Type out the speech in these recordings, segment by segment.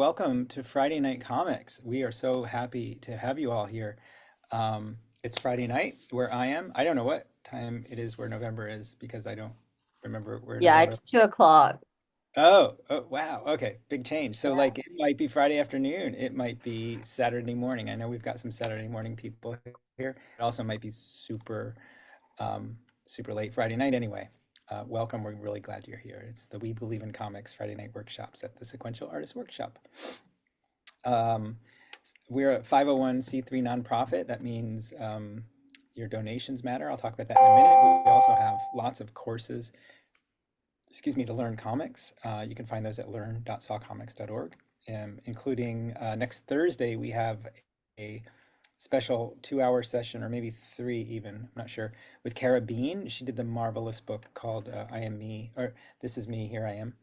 Welcome to Friday Night Comics. We are so happy to have you all here. It's Friday night where I am. I don't know what time it is where November is because I don't remember where Yeah, November. it's 2 o'clock. Oh, wow. Okay, big change. So Yeah. like it might be Friday afternoon. It might be Saturday morning. I know we've got some Saturday morning people here. It also might be um, super late Friday night anyway. Welcome. We're really glad you're here. It's the We Believe in Comics Friday night workshops at the Sequential Artists Workshop. Um, we're a 501c3 nonprofit. That means your donations matter. I'll talk about that in a minute. We also have lots of courses, to learn comics. You can find those at learn.sawcomics.org, including next Thursday, we have a special 2 hour session, or maybe three even, I'm not sure, with Cara Bean. She did the marvelous book called I Am Me, or This Is Me, Here I Am.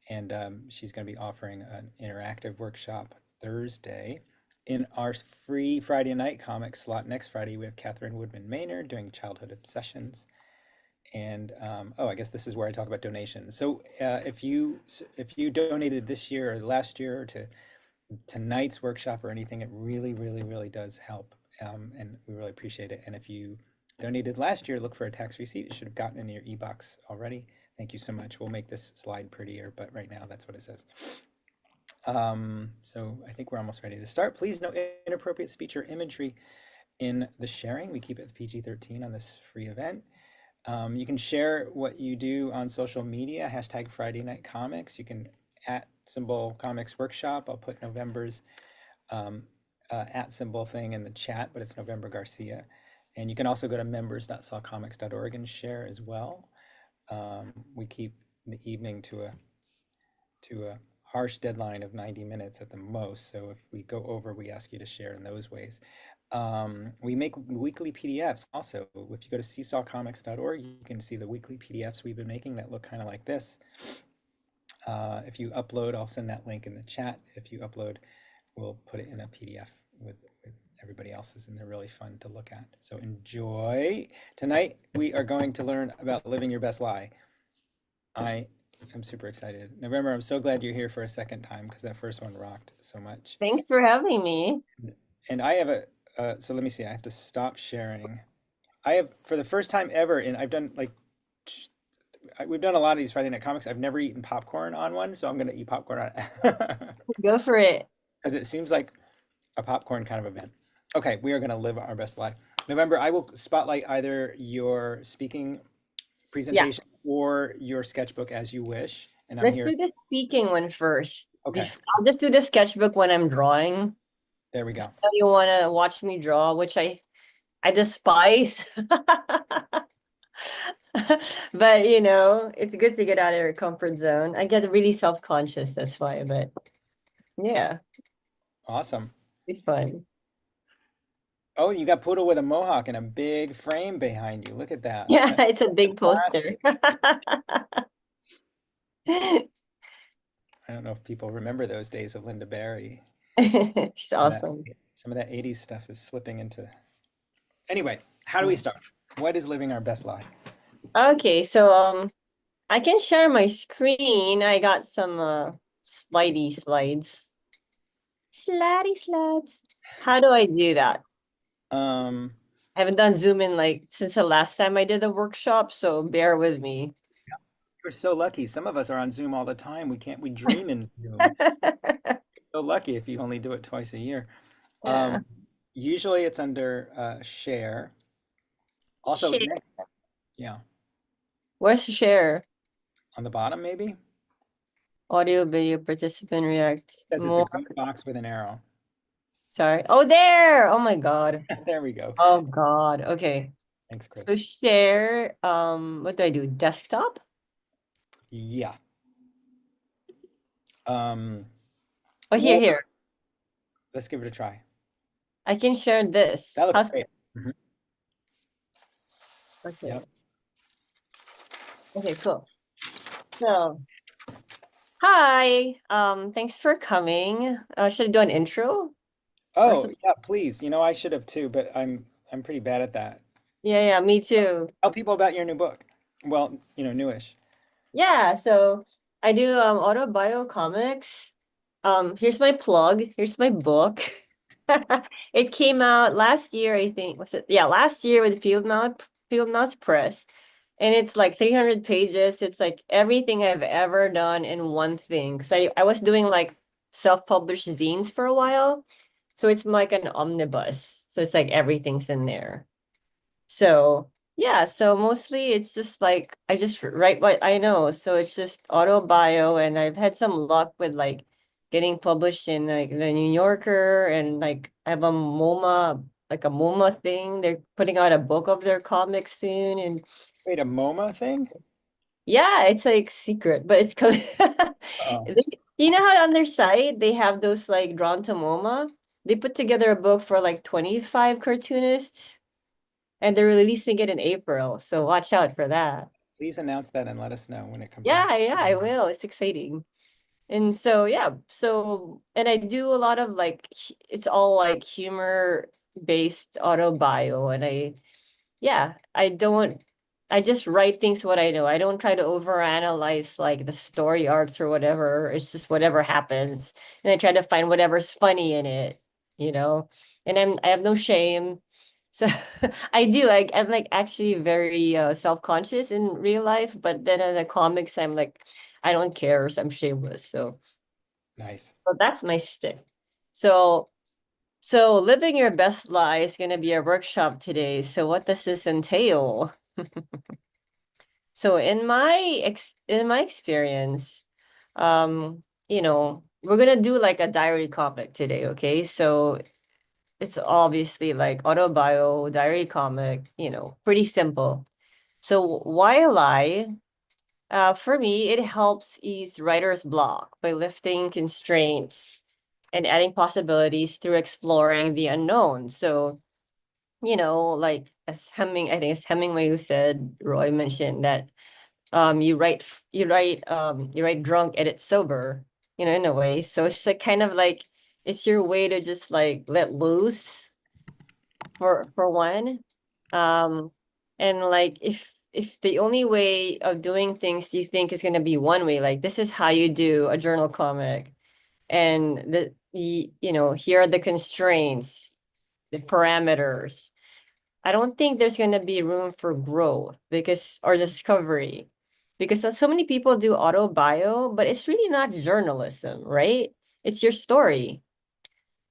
And she's going to be offering an interactive workshop Thursday. In our free Friday night comic slot next Friday, we have Catherine Woodman Maynard doing Childhood Obsessions. And oh, I guess this is where I talk about donations. So if you donated this year or last year to tonight's workshop or anything, it really, really, really does help. And we really appreciate it. And if you donated last year, look for a tax receipt. It should have gotten in your e-box already. Thank you so much. We'll make this slide prettier, but right now that's what it says. So I think we're almost ready to start. Please no inappropriate speech or imagery in the sharing. We keep it PG-13 on this free event. You can share what you do on social media, hashtag Friday Night Comics. You can @ Comics Workshop. I'll put November's um, @ thing in the chat, but it's November Garcia. And you can also go to members.sawcomics.org and share as well. We keep the evening to a harsh deadline of 90 minutes at the most. So if we go over, we ask you to share in those ways. We make weekly PDFs also. If you go to seesawcomics.org, you can see the weekly PDFs we've been making that look kind of like this. If you upload, I'll send that link in the chat. If you upload, we'll put it in a PDF with everybody else's, and they're really fun to look at. So enjoy. Tonight, we are going to learn about living your best lie. I am super excited. November, I'm so glad you're here for a second time because that first one rocked so much. Thanks for having me. And I have so let me see, I have to stop sharing. I have, for the first time ever, and I've done like, we've done a lot of these Friday Night Comics. I've never eaten popcorn on one, so I'm going to eat popcorn on it. Go for it. Because it seems like a popcorn kind of event. Okay, we are going to live our best life. November, I will spotlight either your speaking Yeah, presentation or your sketchbook as you wish. And I'm let's here. do the speaking one first. Okay, I'll just do the sketchbook when I'm drawing. there we So go. you want to watch me draw, which I despise. But it's good to get out of your comfort zone. I get really self-conscious, that's why, but yeah, Awesome. it's fun. Oh, you got Poodle with a mohawk and a big frame behind you. Look at that. Yeah, That's it's a big poster. classic. I don't know if people remember those days of Linda Barry. She's Some of that, awesome. some of that 80s stuff is slipping into. Anyway, how do we start? What is living our best life? Okay, so I can share my screen. I got some slidey slides. Slidey slides. How do I do that? Um, I haven't done Zoom in like since the last time I did the workshop, so bear with me. we're so lucky. Some of us are on Zoom all the time. We dream in Zoom. So lucky if you only do it twice a year. Yeah. Usually it's under share. Also, Share. yeah, Where's share? on the bottom maybe, Audio, video, participant react. because it's a More. green box with an arrow. Sorry. Oh, there. Oh my God. There we go. Oh God. Okay. Thanks, So Chris. share. What do I do? Desktop? Yeah. Um, Oh, here, or here. let's give it a try. I can share this. That looks How's great. Mhm. okay. Yep. Okay, cool. So hi, thanks for coming. Should I do an intro or Oh, something? yeah, please. I should have too, but I'm pretty bad at that. Yeah, me too. Tell people about your new book. Well, newish. Yeah, so I do autobio comics. Here's my plug. Here's my book. It came out last year, I think. Was it? Yeah, last year with Field Mouse Press. And it's like 300 pages. It's like everything I've ever done in one thing. Because I was doing like self-published zines for a while. So it's like an omnibus. So it's like everything's in there. So yeah, so mostly it's just like I just write what I know. So it's just auto bio, and I've had some luck with like getting published in like the New Yorker, and like I have a MoMA, like a MoMA thing. They're putting out a book of their comics soon, and Wait, a MoMA thing? yeah, it's like secret, but it's coming. Oh, You know how on their site they have those like drawn to MoMA? They put together a book for like 25 cartoonists, and they're releasing it in April. So watch out for that. please announce that and let us know when it comes out. Yeah, yeah, I will. It's exciting. And so yeah, so and I do a lot of like it's all like humor based auto bio, and yeah, I just write things what I know. I don't try to overanalyze like the story arcs or whatever. It's just whatever happens. And I try to find whatever's funny in it, you know? And I have no shame. So I do. I'm like actually very self-conscious in real life, but then in the comics I'm like I don't care, so I'm shameless. Nice. So that's my shtick. So so living your best life is gonna be a workshop today. So what does this entail? So in my experience, we're gonna do like a diary comic today, okay? So it's obviously like autobio, diary comic, pretty simple. So for me, it helps ease writer's block by lifting constraints and adding possibilities through exploring the unknown. So, like I think it's Hemingway who said, Roy mentioned that you write drunk, edit sober, in a way. So it's like kind of like it's your way to just like let loose for one. um and like if the only way of doing things you think is going to be one way, like this is how you do a journal comic, and here are the constraints, the parameters. I don't think there's going to be room for growth because or discovery, because so many people do auto bio, but it's really not journalism, right? It's your story.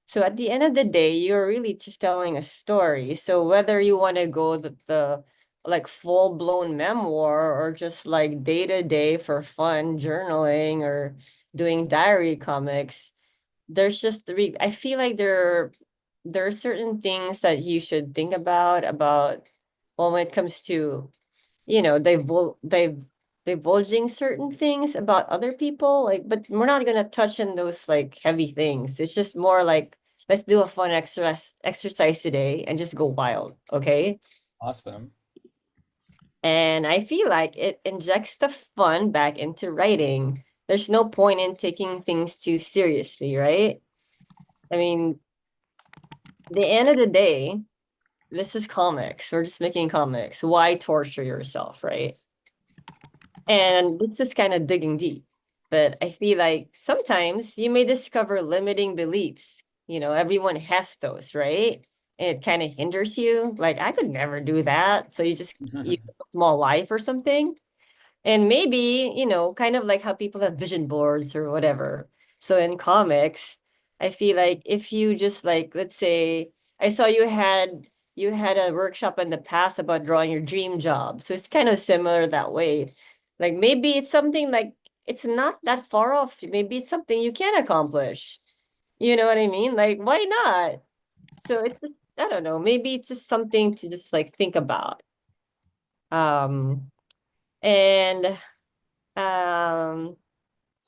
So at the end of the day, you're really just telling a story. So whether you want to go the like full blown memoir or just like day to day for fun journaling or doing diary comics, there's just I feel like there are certain things that you should think about well when it comes to they've divulging certain things about other people, like, but we're not gonna touch on those like heavy things. It's just more like let's do a fun exercise today and just go wild, okay? Awesome. And I feel like it injects the fun back into writing. There's no point in taking things too seriously, right? I mean, the end of the day, this is comics. We're just making comics. Why torture yourself, right? And it's just kind of digging deep. But I feel like sometimes you may discover limiting beliefs. Everyone has those, right? And it kind of hinders you. Like, I could never do that. So you have a small life or something. And maybe, kind of like how people have vision boards or whatever. So in comics, I feel like if you just like, let's say, I saw you had a workshop in the past about drawing your dream job. So it's kind of similar that way. Like maybe it's something like it's not that far off. Maybe it's something you can accomplish. You know what I mean? Like, why not? So I don't know, maybe it's just something to just like think about. And um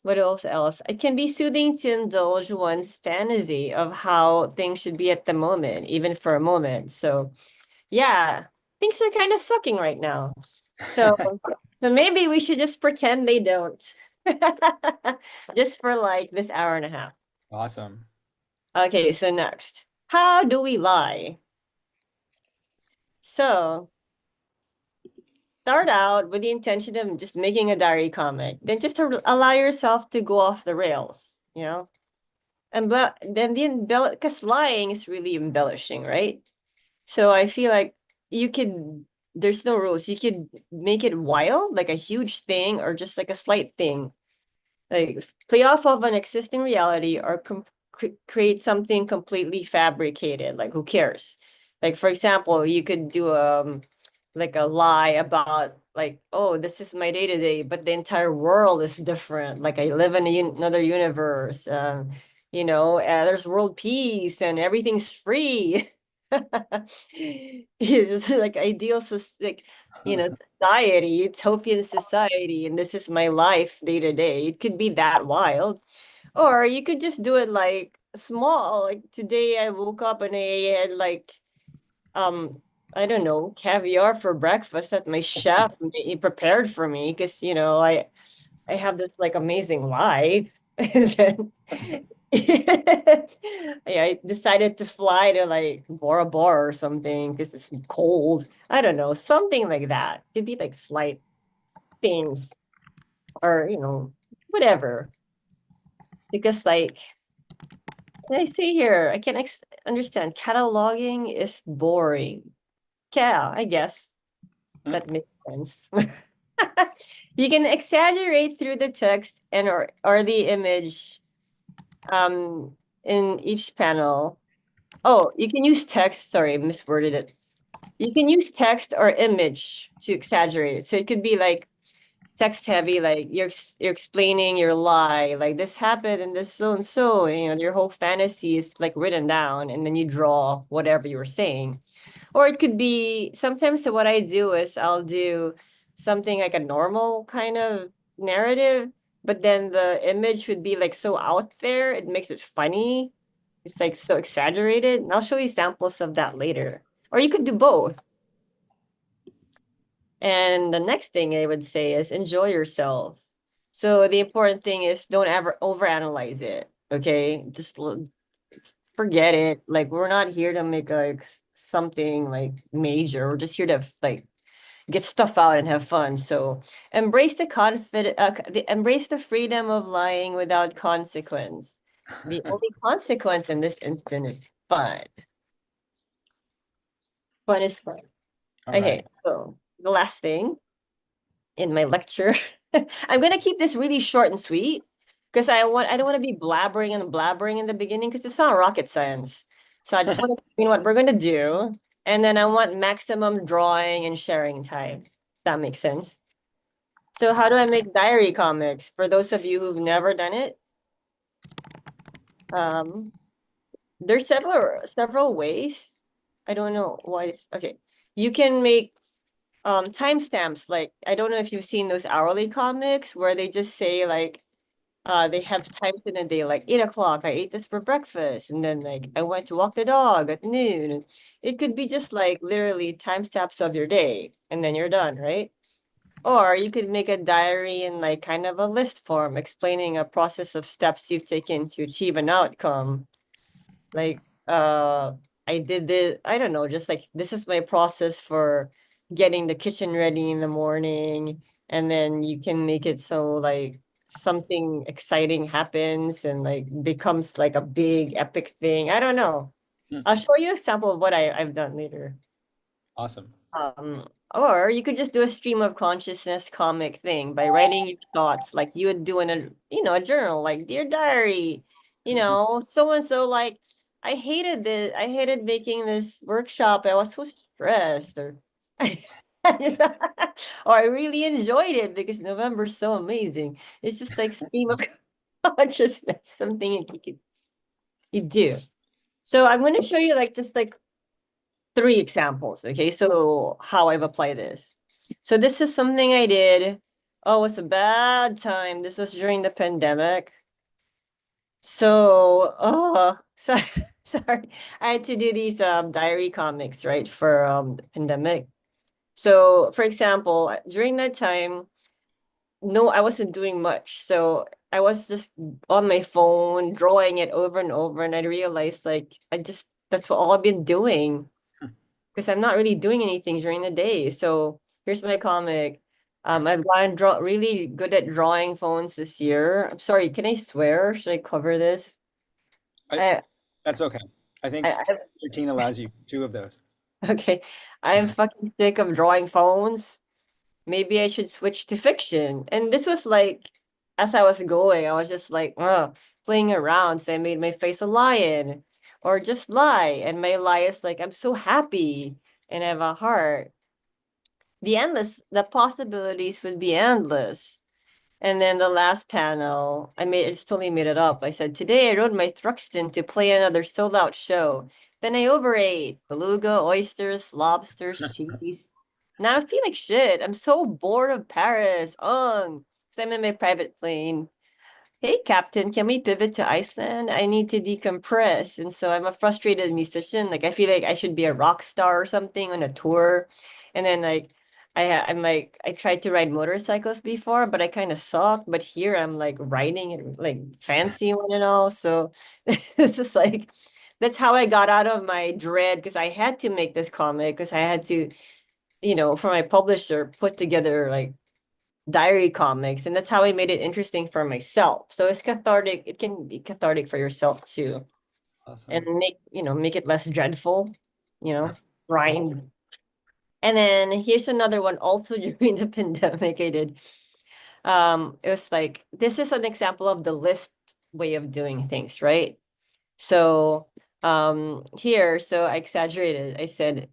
what else? It can be soothing to indulge one's fantasy of how things should be at the moment, even for a moment. So, yeah, things are kind of sucking right now. So, so maybe we should just pretend they don't. Just for like this hour and a half. Awesome. Okay, so next. How do we lie? So, start out with the intention of just making a diary comic. Then just to allow yourself to go off the rails, you know? And then the because lying is really embellishing, right? So I feel like you could, there's no rules. You could make it wild, like a huge thing, or just like a slight thing. Like play off of an existing reality or create something completely fabricated. Like who cares? Like for example, you could do like a lie about like, oh, this is my day to day, but the entire world is different. Like I live in another universe. There's world peace and everything's free. It's like ideal, like society, utopian society, and this is my life day to day. It could be that wild. Or you could just do it like small. Like today I woke up and I had like um I don't know, caviar for breakfast that my chef prepared for me because I have this like amazing life. And then yeah, I decided to fly to like Bora Bora or something because it's cold. I don't know, something like that. It'd be like slight things or whatever. Because like I say here, I can ex understand cataloging is boring. Yeah, I guess Mm. that makes sense. You can exaggerate through the text and or the image in each panel. Oh, you can use text. Sorry, I misworded it. You can use text or image to exaggerate it. So it could be like text heavy, like you're explaining your lie, like this happened and this so and so, and your whole fantasy is like written down, and then you draw whatever you were saying. Or it could be sometimes what I do is I'll do something like a normal kind of narrative, but then the image would be like so out there, it makes it funny. It's like so exaggerated. And I'll show you samples of that later. Or you could do both. And the next thing I would say is enjoy yourself. So the important thing is don't ever overanalyze it. Okay. Just forget it. Like we're not here to make like something like major. We're just here to like get stuff out and have fun. So embrace the freedom of lying without consequence. The only consequence in this instant is fun. Fun is fun. All Okay, right. so the last thing in my lecture, I'm gonna keep this really short and sweet because I don't want to be blabbering and blabbering in the beginning because it's not rocket science. So I just want to explain what we're gonna do, and then I want maximum drawing and sharing time. That makes sense. So how do I make diary comics? For those of you who've never done it, um, there's several ways. I don't know why it's okay. You can make timestamps. Like I don't know if you've seen those hourly comics where they just say like they have times in a day like 8 o'clock, I ate this for breakfast, and then like I went to walk the dog at noon. And it could be just like literally timestamps of your day, and then you're done, right? Or you could make a diary in like kind of a list form explaining a process of steps you've taken to achieve an outcome. Like, I did this, I don't know, just like this is my process for getting the kitchen ready in the morning. And then you can make it so like something exciting happens and like becomes like a big epic thing. I don't know. Hmm. I'll show you a sample of what I've done later. Awesome. Or you could just do a stream of consciousness comic thing by writing your thoughts like you would do in a journal, like Dear Diary, so and so like I hated making this workshop. I was so stressed or I just, or I really enjoyed it because November's so amazing. It's just like stream of consciousness, something you do. So I'm going to show you like just like three examples. Okay, so how I've applied this. So this is something I did. Oh, it was a bad time. This was during the pandemic. So, sorry, sorry. I had to do these diary comics, right, for the pandemic. So, for example, during that time, no, I wasn't doing much. So I was just on my phone, drawing it over and over, and I realized like that's what all I've been doing because I'm not really doing anything during the day. So here's my comic. I've gotten really good at drawing phones this year. I'm sorry, can I swear? Should I cover this? I I, That's okay. I think I 13 allows you two of those. okay. I'm fucking sick of drawing phones. Maybe I should switch to fiction. And this was like, as I was going, I was just like, playing around. So I made my face a lion or just lie. And my lie is like, I'm so happy and I have a heart. The possibilities would be endless. And then the last panel, I just totally made it up. I said, today I rode my Thruxton to play another sold out show. Then I overate beluga, oysters, lobsters, cheese. Now I feel like shit. I'm so bored of Paris. Ugh. 'Cause I'm in my private plane. Hey, Captain, can we pivot to Iceland? I need to decompress. And so I'm a frustrated musician. Like I feel like I should be a rock star or something on a tour. And then like I'm like I tried to ride motorcycles before, but I kind of suck. But here I'm like riding it like fancy one and all. So this is like that's how I got out of my dread because I had to make this comic because I had to, for my publisher, put together like diary comics, and that's how I made it interesting for myself. So it's cathartic. It can be cathartic for yourself too, and Awesome. make it less dreadful, you know, grind. And then here's another one also during the pandemic I did. It was like this is an example of the list way of doing things, right? So here, so I exaggerated. I said,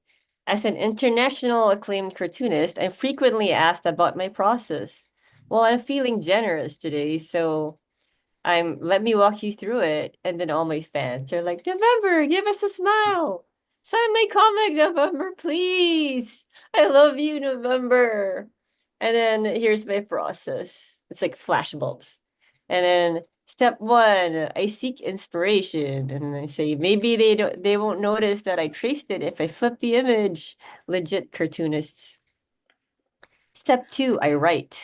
as an international acclaimed cartoonist, I'm frequently asked about my process. Well, I'm feeling generous today, so let me walk you through it. And then all my fans are like, November, give us a smile. Sign my comic, November, please. I love you, November. And then here's my process. It's like flashbulbs. And then step one, I seek inspiration. And I say, maybe they won't notice that I traced it if I flip the image. Legit cartoonists. Step two, I write.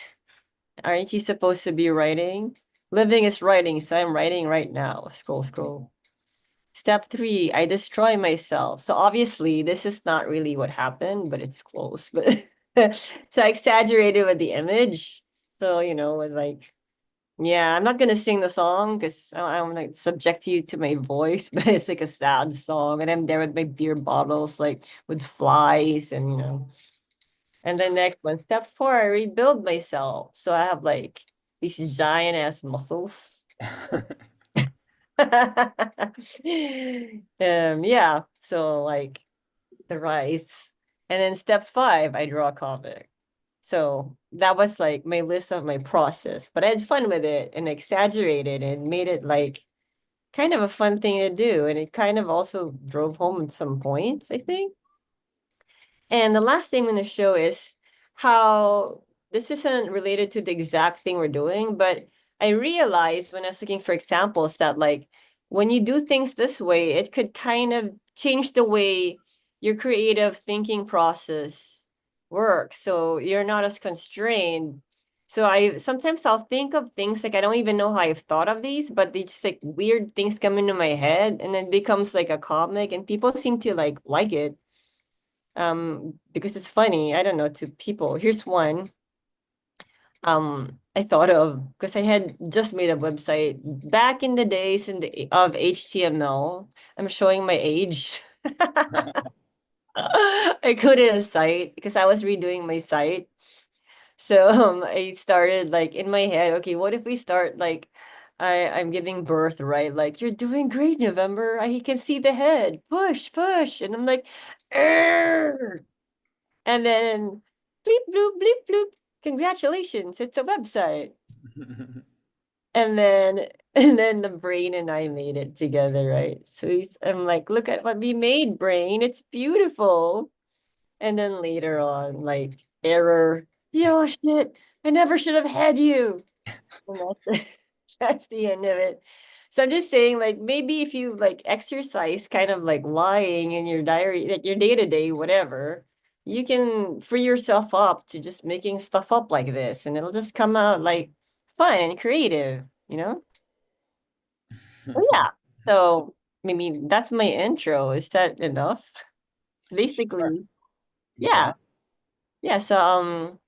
Aren't you supposed to be writing? Living is writing, so I'm writing right now. Scroll, scroll. Step three, I destroy myself. So obviously, this is not really what happened, but it's close. But so I exaggerated with the image. So, with like, yeah, I'm not gonna sing the song because I don't want to subject you to my voice, but it's like a sad song, and I'm there with my beer bottles, like with flies, and and then next one, step four, I rebuild myself. So I have like these giant ass muscles. Yeah. So like the rise. And then step five, I draw a comic. So that was like my list of my process. But I had fun with it and exaggerated and made it like kind of a fun thing to do. And it kind of also drove home some points, I think. And the last thing I'm going to show is how this isn't related to the exact thing we're doing, but I realized when I was looking for examples that like when you do things this way, it could kind of change the way your creative thinking process works. So you're not as constrained. So I sometimes I'll think of things like I don't even know how I've thought of these, but they just like weird things come into my head and it becomes like a comic and people seem to like it because it's funny. I don't know, to people. Here's one I thought of because I had just made a website back in the days of HTML. I'm showing my age. I coded a site because I was redoing my site. So I started like in my head, okay, what if we start like I'm giving birth, right? Like you're doing great, November. I can see the head. Push, push. And I'm like, "Arr!" And then bleep bloop bleep bloop. Congratulations, it's a website. And then and then the brain and I made it together, right? So I'm like, look at what we made, brain. It's beautiful. And then later on, like error. Oh shit, I never should have had you. And that's the end of it. So I'm just saying, like, maybe if you like exercise kind of like lying in your diary, like your day-to-day, whatever, you can free yourself up to just making stuff up like this, and it'll just come out like fun and creative, you know? Oh, yeah. So maybe that's my intro. Is that enough? Sure. Basically, Yeah. yeah. Yeah, so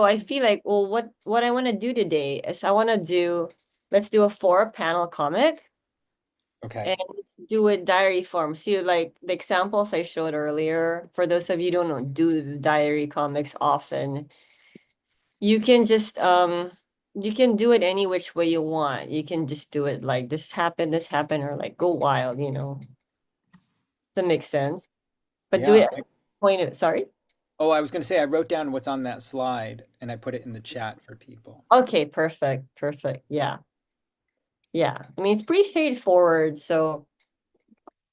I feel like, well, what I want to do today is let's do a four panel comic. Okay. and let's do it diary form. See, like the examples I showed earlier, for those of you who don't do the diary comics often, you can just you can do it any which way you want. You can just do it like this happened, or like go wild, that makes sense. But do Yeah. it point of sorry. Oh, I was going to say I wrote down what's on that slide and I put it in the chat for people. Okay, perfect, perfect. Yeah, yeah. I mean, it's pretty straightforward, so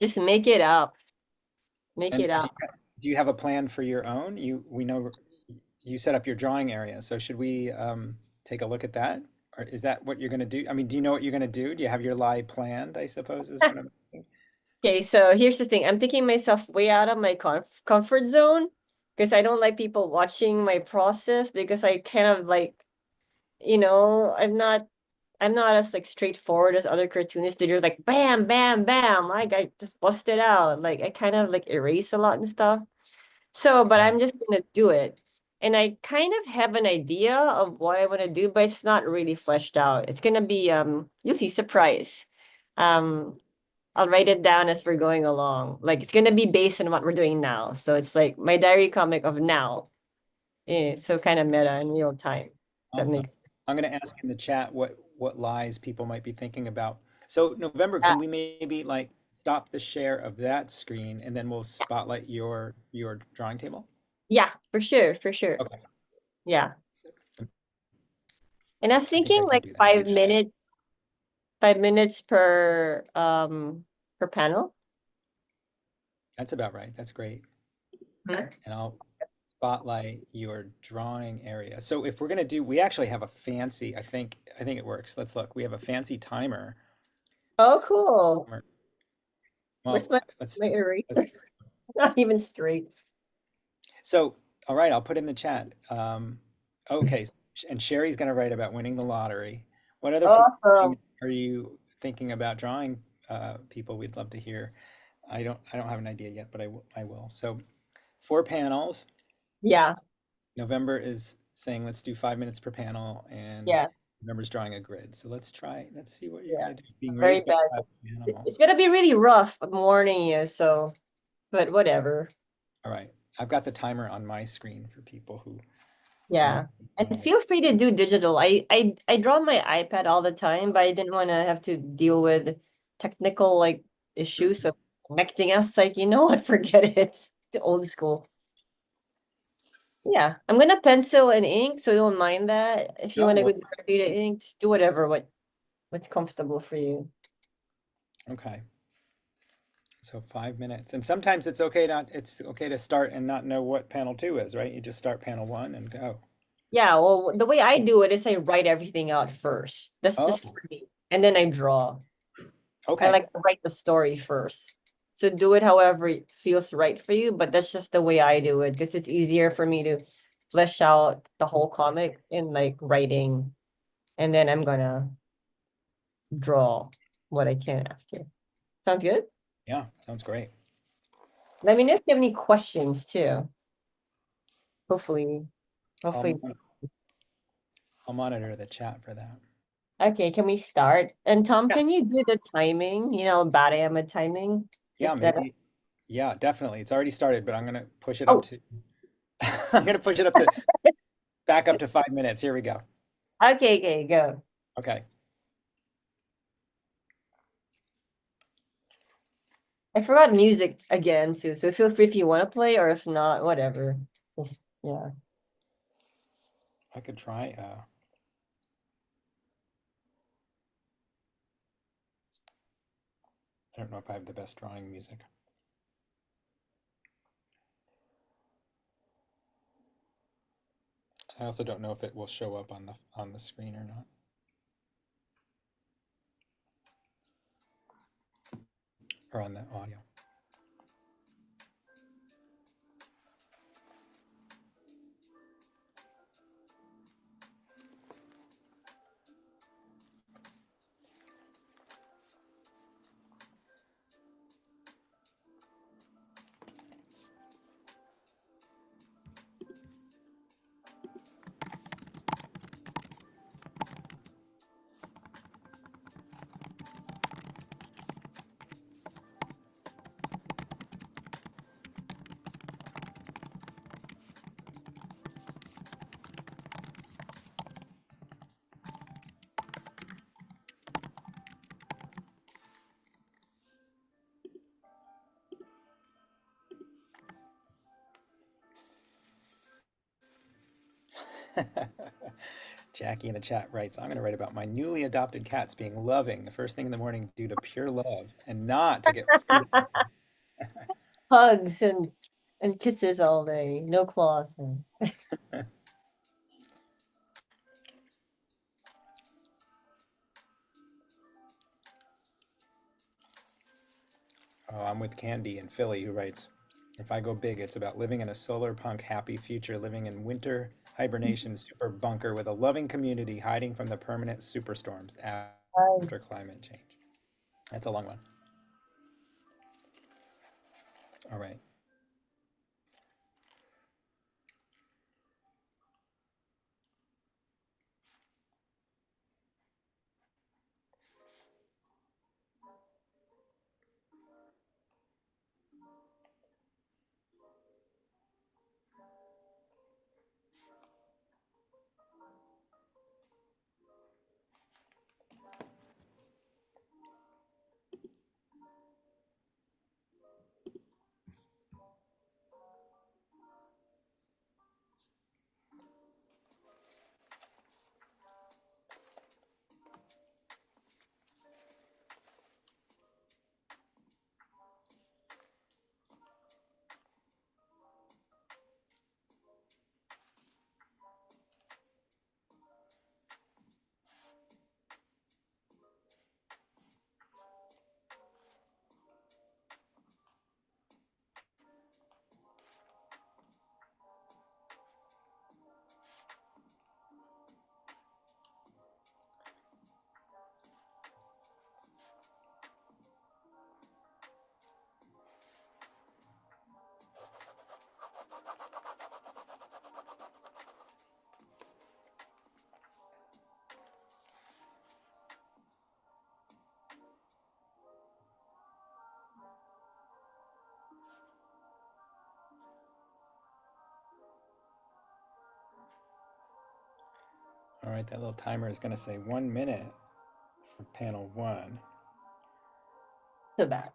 just make it up. Make And it up. do you have a plan for your own? We know you set up your drawing area, so should we take a look at that? Or is that what you're going to do? I mean, do you know what you're going to do? Do you have your lie planned, I suppose, is what I'm asking. Okay, so here's the thing. I'm taking myself way out of my comfort zone because I don't like people watching my process because I kind of like, I'm not as like straightforward as other cartoonists. They're like bam, bam, bam. Like I just bust it out. Like I kind of like erase a lot and stuff. So, but Yeah. I'm just gonna do it. And I kind of have an idea of what I want to do, but it's not really fleshed out. It's gonna be you'll see, surprise. Um, I'll write it down as we're going along. Like it's gonna be based on what we're doing now. So it's like my diary comic of now. So kind of meta in real time. That Awesome. makes I'm going to ask in the chat what lies people might be thinking about. So November, yeah, can we maybe like stop the share of that screen and then we'll spotlight your drawing table? yeah, for sure, for sure. Okay. Yeah. So And I was I think I thinking can like do that. 5 minutes, 5 minutes per panel. That's about right. That's great. Mhm. And I'll spotlight your drawing area. So if we're gonna do, we actually have a fancy, I think it works. Let's look. We have a fancy timer. Oh, cool. Where's Well, my let's eraser? Not even straight. so all right, I'll put in the chat. Okay, and Sherry's gonna write about winning the lottery. What other Awesome. are you thinking about drawing, people? We'd love to hear. I don't have an idea yet, but I will. So 4 panels. Yeah, November is saying let's do 5 minutes per panel, and yeah, November's drawing a grid. So let's try. Let's see what you're yeah. gonna do. Being Very raised by bad. wild It's animals. gonna be really rough warning you, so but whatever. All right, I've got the timer on my screen for people who want Yeah. to And follow. feel free to do digital. I draw on my iPad all the time, but I didn't want to have to deal with technical like issues of connecting us. Like, you know what? Forget it. It's old school. Yeah. I'm gonna pencil and ink, so don't mind that. If you Oh, want to go well, directly to ink, just do whatever what's comfortable for you. okay. So 5 minutes, and sometimes it's okay to start and not know what panel two is, right? You just start panel one and go. Yeah, well, the way I do it is I write everything out first. That's Oh, just for me. And then I draw. I okay. like to write the story first. So do it however it feels right for you, but that's just the way I do it because it's easier for me to flesh out the whole comic in like writing, and then I'm gonna draw what I can after. Sounds good? Yeah, sounds great. Let me know if you have any questions too. Hopefully, I'll hopefully. mon- I'll monitor the chat for that. Okay, can we start? And Tom, Yeah, can you do the timing? You know how bad I am at timing? yeah, Just that. maybe. Yeah, definitely. It's already started, but I'm gonna push it up Oh, to. I'm gonna push it up to back up to 5 minutes. Here we go. okay, okay, go. Okay. I forgot music again too, so feel free if you want to play, or if not, whatever. Yeah. I could try. I don't know if I have the best drawing music. I also don't know if it will show up on the screen or not, or on the audio. Jackie in the chat writes, I'm going to write about my newly adopted cats being loving the first thing in the morning due to pure love and not to get food. Hugs and kisses all day, no claws. Oh, I'm with Candy in Philly who writes, if I go big, it's about living in a solar punk happy future, living in winter hibernation super bunker with a loving community hiding from the permanent superstorms Right. after climate change. That's a long one. All right. All right, that little timer is going to say 1 minute for panel one. So bad.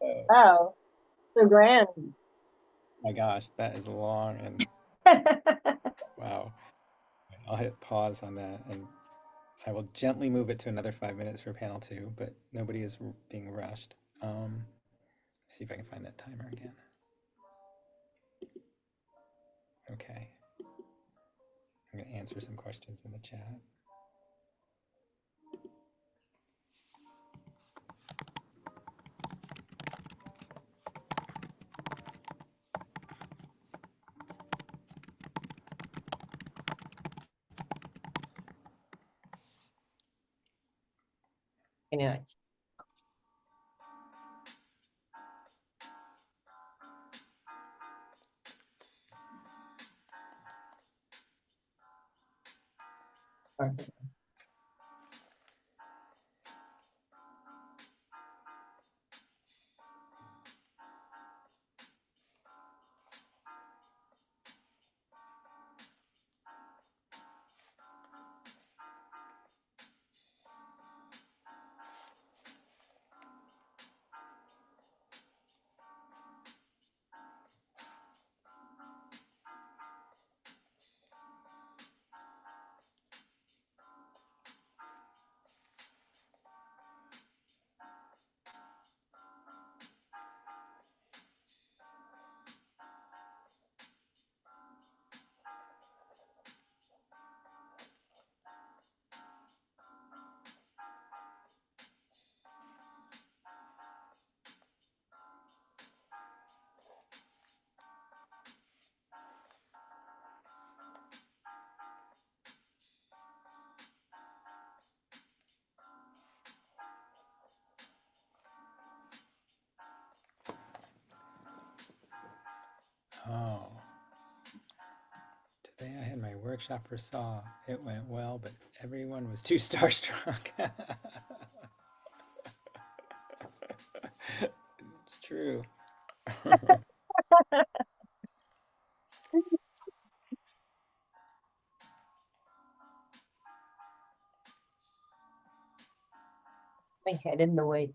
Oh Wow, so grand. my gosh, that is long and wow. I'll hit pause on that and I will gently move it to another 5 minutes for panel two, but nobody is being rushed. See if I can find that timer again. Okay. I'm going to answer some questions in the chat. I know it. Perfect. workshop for Saw. It went well, but everyone was too starstruck. It's true. My head in the way.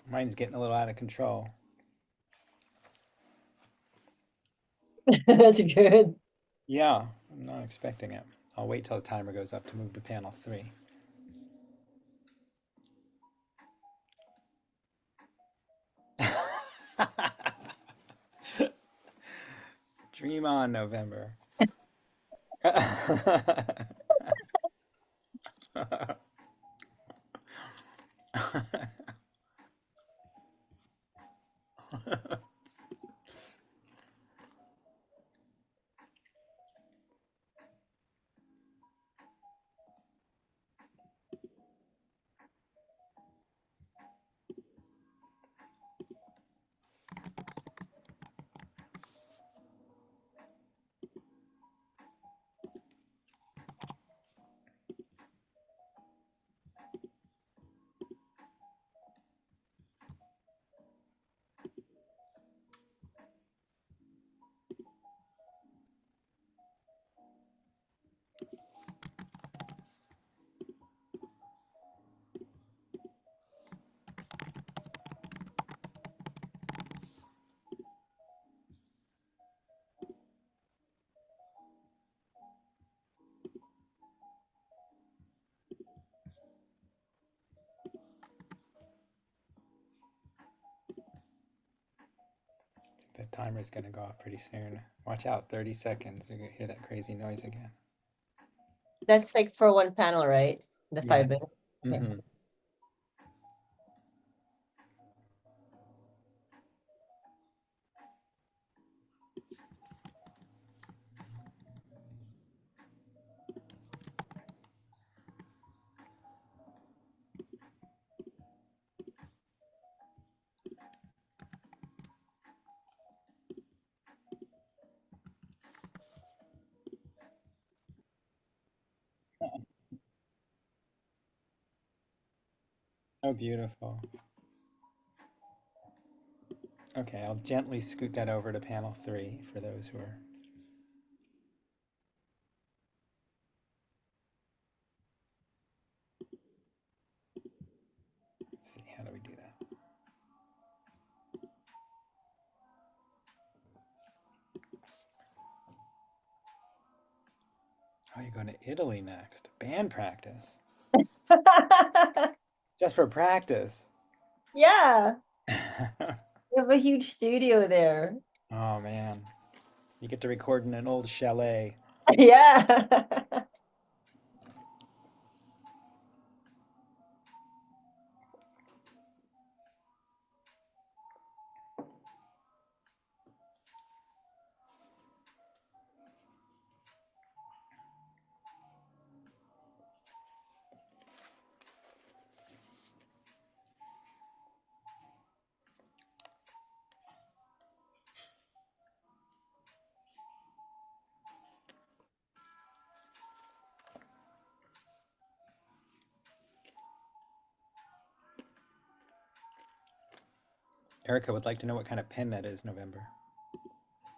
Mine's getting a little out of control. That's good. Yeah, I'm not expecting it. I'll wait till the timer goes up to move to panel 3. Dream on, November. The timer's going to go off pretty soon. Watch out, 30 seconds. You're going to hear that crazy noise again. That's like for one panel, right? The Yeah. 5 minutes. Okay. Mm-hmm. Oh, beautiful. Okay, I'll gently scoot that over to panel 3 for those who are. Let's see, how do we do that? Oh, you're going to Italy next. Band practice. Just for practice. Yeah, we have a huge studio there. Oh, man. You get to record in an old chalet. Yeah. Erica would like to know what kind of pen that is, November.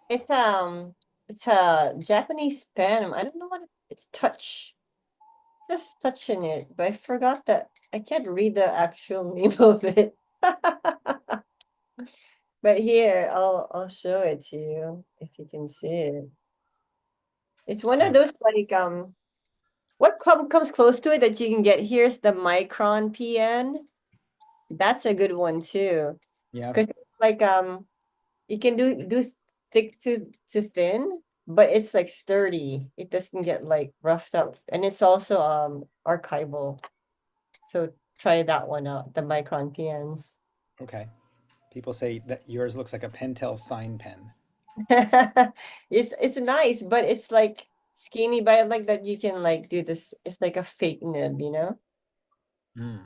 It's it's a Japanese pen. I don't know what it's touch. Just touching it, but I forgot that I can't read the actual name of it. But here, I'll show it to you if you can see it. It's one of Yeah. those like what comes close to it that you can get here is the micron PN. That's a good one too. Yeah. Because like you can do thick to thin, but it's like sturdy. It doesn't get like roughed up. And it's also archival. So try that one out, the micron PNs. Okay. People say that yours looks like a Pentel sign pen. It's nice, but it's like skinny, but I like that you can like do this. It's like a fake nib, you know? Mm.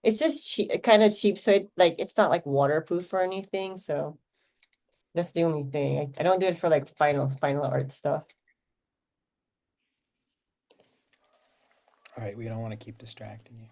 It's just cheap, kind of cheap, so it's not like waterproof or anything. So that's the only thing. I don't do it for like final art stuff. All right, we don't want to keep distracting you.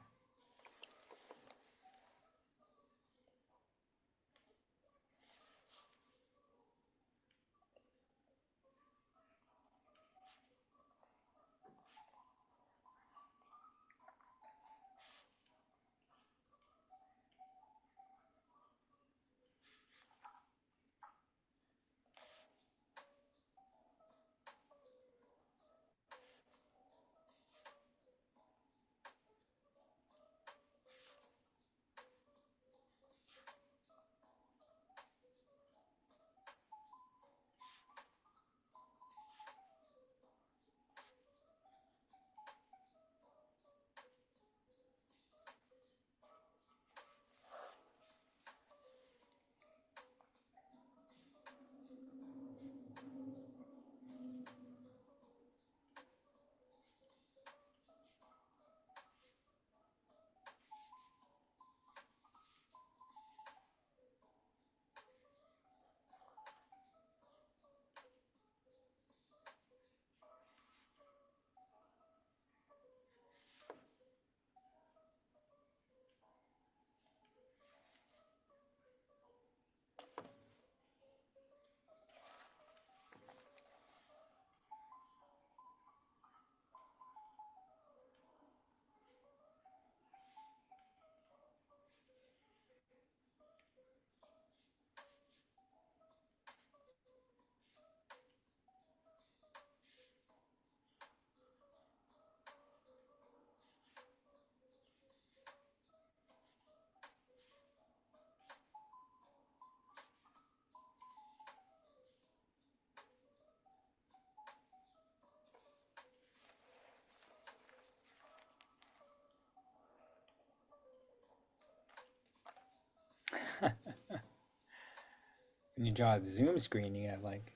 When you draw a zoom screen, you have like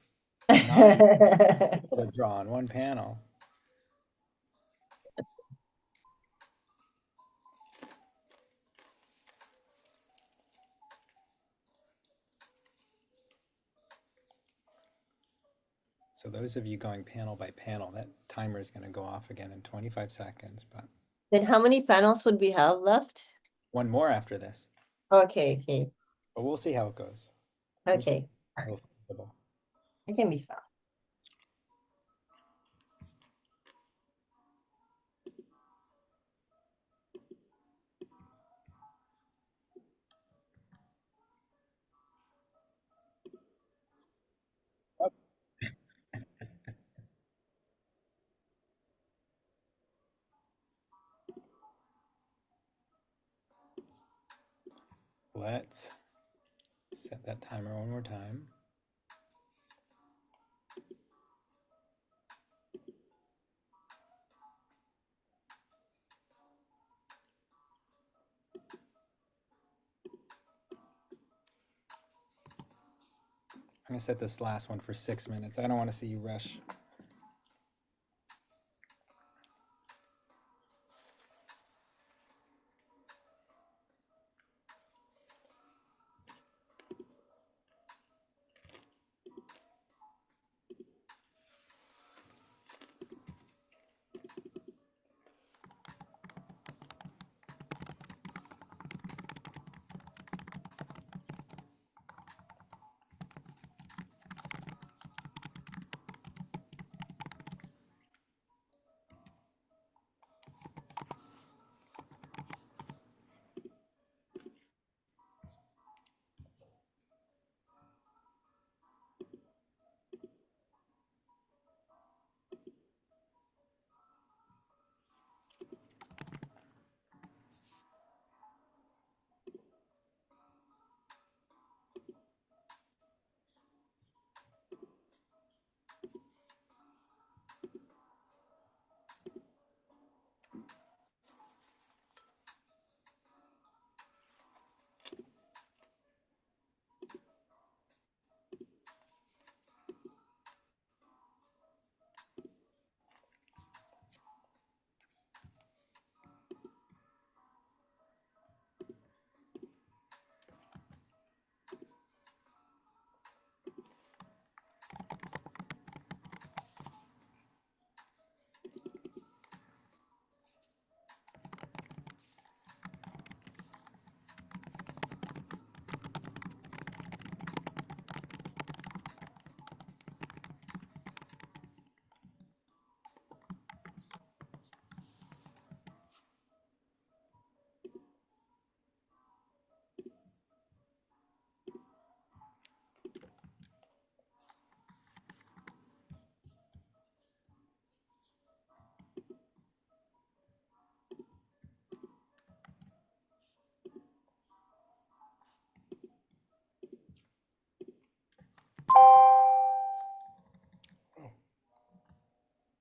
9 people to draw on one panel. So those of you going panel by panel, that timer is going to go off again in 25 seconds, but Then how many panels would we have left? one more after this. Okay, okay, But we'll see how it goes. We'll see okay. if it's feasible. It can be fun. Let's set that timer one more time. I'm going to set this last one for 6 minutes. I don't want to see you rush.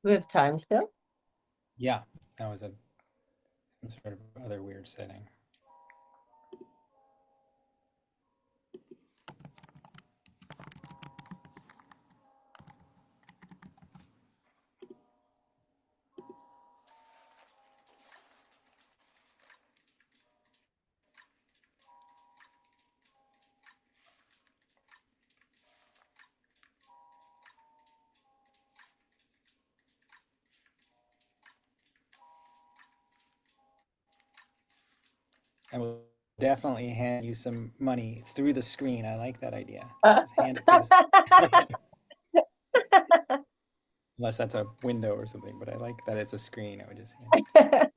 We have time still. Yeah, that was a some sort of other weird setting. I will definitely hand you some money through the screen. I like that idea. Just hand it through the unless that's a window or something, but I like that it's a screen. I would just hand.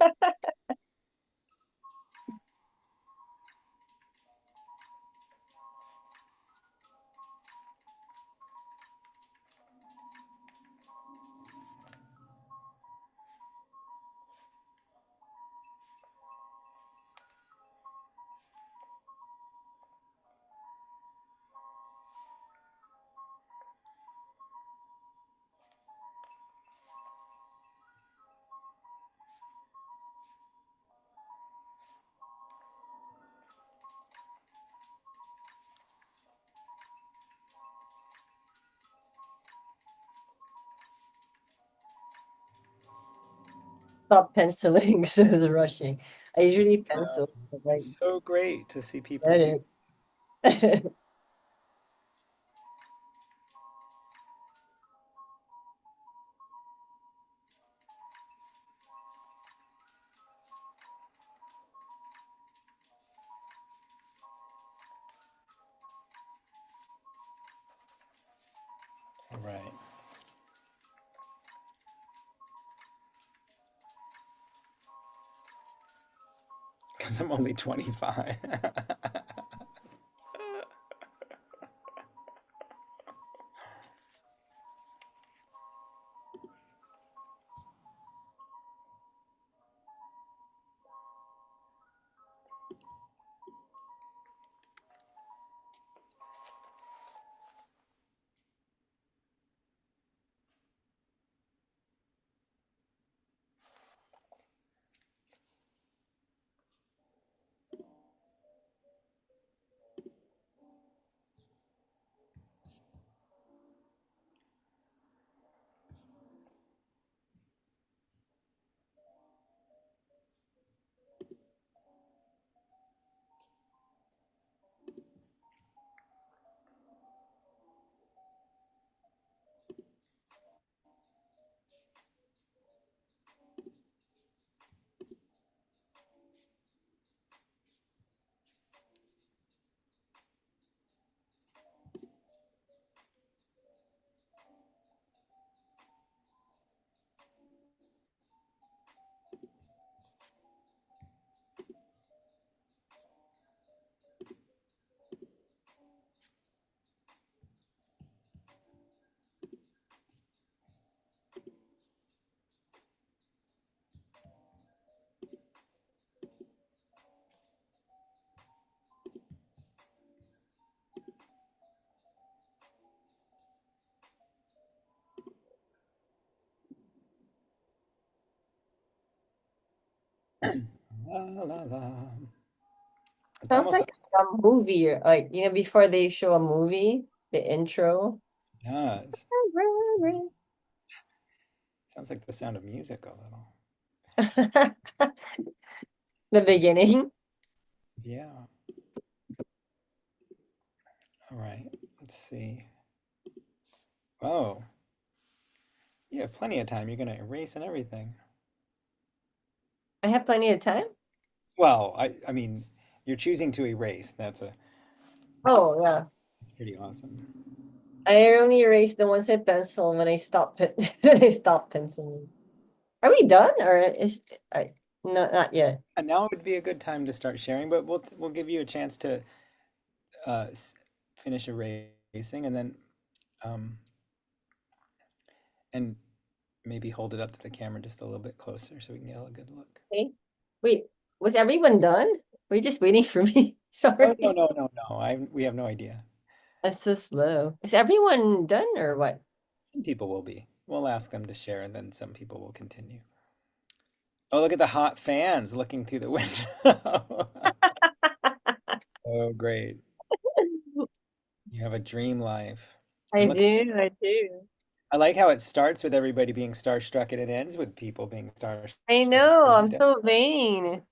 Stop penciling because I was rushing. I usually Uh, pencil, but like, so great to see people get do. it. All right, because I'm only 25. La la la. It's Sounds almost like a movie, like before they show a movie, the intro. does. Sounds like the sound of music a little. The beginning. Yeah. All right. Let's see. Oh, you have plenty of time. You're gonna erase and everything. I have plenty of time. Well, I mean, you're choosing to erase. Oh yeah. That's pretty awesome. I only erase the ones I pencil when I stop when I stop penciling. Are we done or is I not yet. And now would be a good time to start sharing, but we'll give you a chance to s finish erasing and then um and maybe hold it up to the camera just a little bit closer so we can get a good look. Okay. Wait, was everyone done? Were you just waiting for me? Oh no Sorry. no no no! We have no idea. I'm so slow. Is everyone done or what? Some people will be. we'll ask them to share, and then some people will continue. Oh, look at the hot fans looking through the window. So great. You have a dream life. I And look, do, I do. I like how it starts with everybody being starstruck and it ends with people being I starstruck. know, So you I'm definitely. so vain.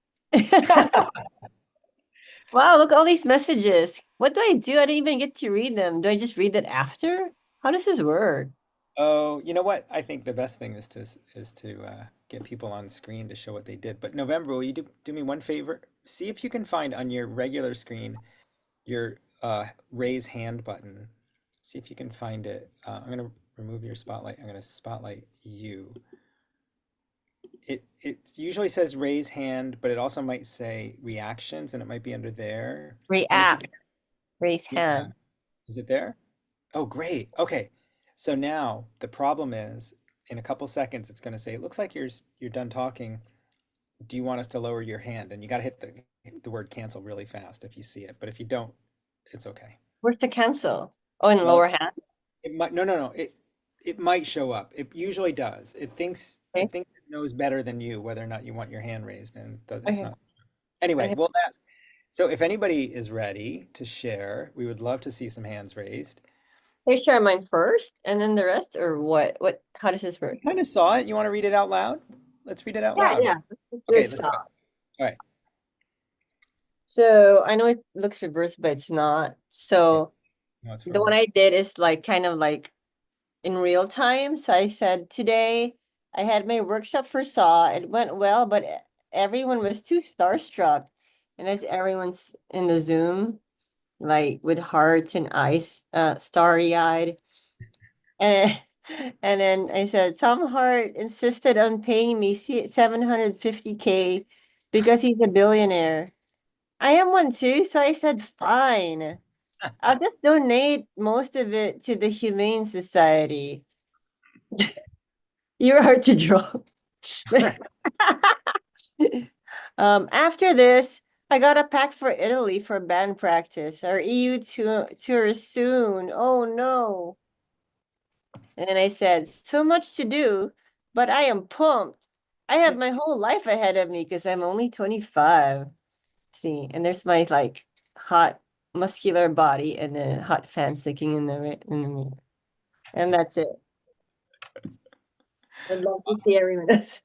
Wow, look at all these messages. What do? I didn't even get to read them. Do I just read it after? How does this work? Oh, you know what? I think the best thing is to get people on screen to show what they did. But November, will you do me one favor? See if you can find on your regular screen your raise hand button. See if you can find it. I'm gonna remove your spotlight. I'm gonna spotlight you. It usually says raise hand, but it also might say reactions, and it might be under there. And if you React, can, raise yeah, hand. is it there? Oh, great. Okay. So now the problem is in a couple seconds, it's going to say, it looks like you're done talking. Do you want us to lower your hand? And you got to hit the word cancel really fast if you see it. But if you don't, it's okay. Where's the cancel? Oh, in Well, lower hand. it might, no. It might show up. It usually does. Okay, It thinks it knows better than you whether or not you want your hand raised, and it's okay, not. Anyway, okay. well, that's so if anybody is ready to share, we would love to see some hands raised. Can I share mine first and then the rest, or what? What? How does this work? You kind of saw it. You want to read it out loud? Let's read it out Yeah, loud. yeah. Let's do Okay, it let's do it. fast. All right. So I know it looks reversed, but it's not. Yeah. So No, it's the one forward. I did is like kind of like in real time. So I said, today I had my workshop for Saw. It went well, but everyone was too starstruck. And as everyone's in the Zoom, like with hearts and eyes, starry-eyed. And and then I said, Tom Hart insisted on paying me 750K because he's a billionaire. I am one too, so I said, fine. I'll just donate most of it to the Humane Society. You're hard to draw. After this, I got a pack for Italy for band practice. Our EU tour soon. Oh no. And I said, so much to do, but I am pumped. I have my whole life ahead of me because I'm only 25. See, and there's my like hot muscular body and then hot fan sticking in the mirror. And that's it. I'd love to see everyone else.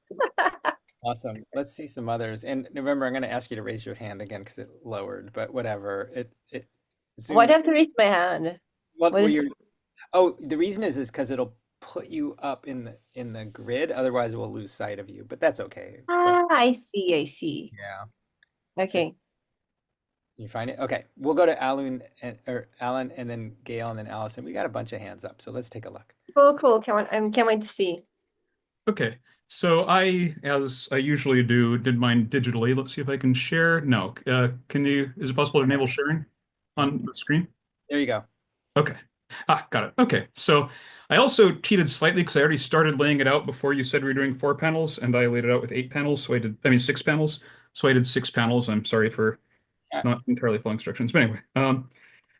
Awesome. Let's see some others. And November, I'm going to ask you to raise your hand again because it lowered, but whatever. It Why'd I Zoom. have to raise my hand? What What were is your? Oh, the reason is because it'll put you up in the grid. Otherwise, we'll lose sight of you. But that's okay. But I see, I see. yeah, it, Okay. you find it. Okay, we'll go to Alan, and then Gail, and then Allison. We got a bunch of hands up, so let's take a look. Cool, cool. Can't wait to see. Okay, so I, as I usually do, did mine digitally. Let's see if I can share. No, is it possible to enable sharing on the screen? There you go. Okay. Ah, got it. Okay, so I also cheated slightly because I already started laying it out before you said we were doing 4 panels, and I laid it out with 8 panels. I mean, 6 panels. So I did 6 panels. I'm sorry for Uh, not entirely following instructions. But anyway,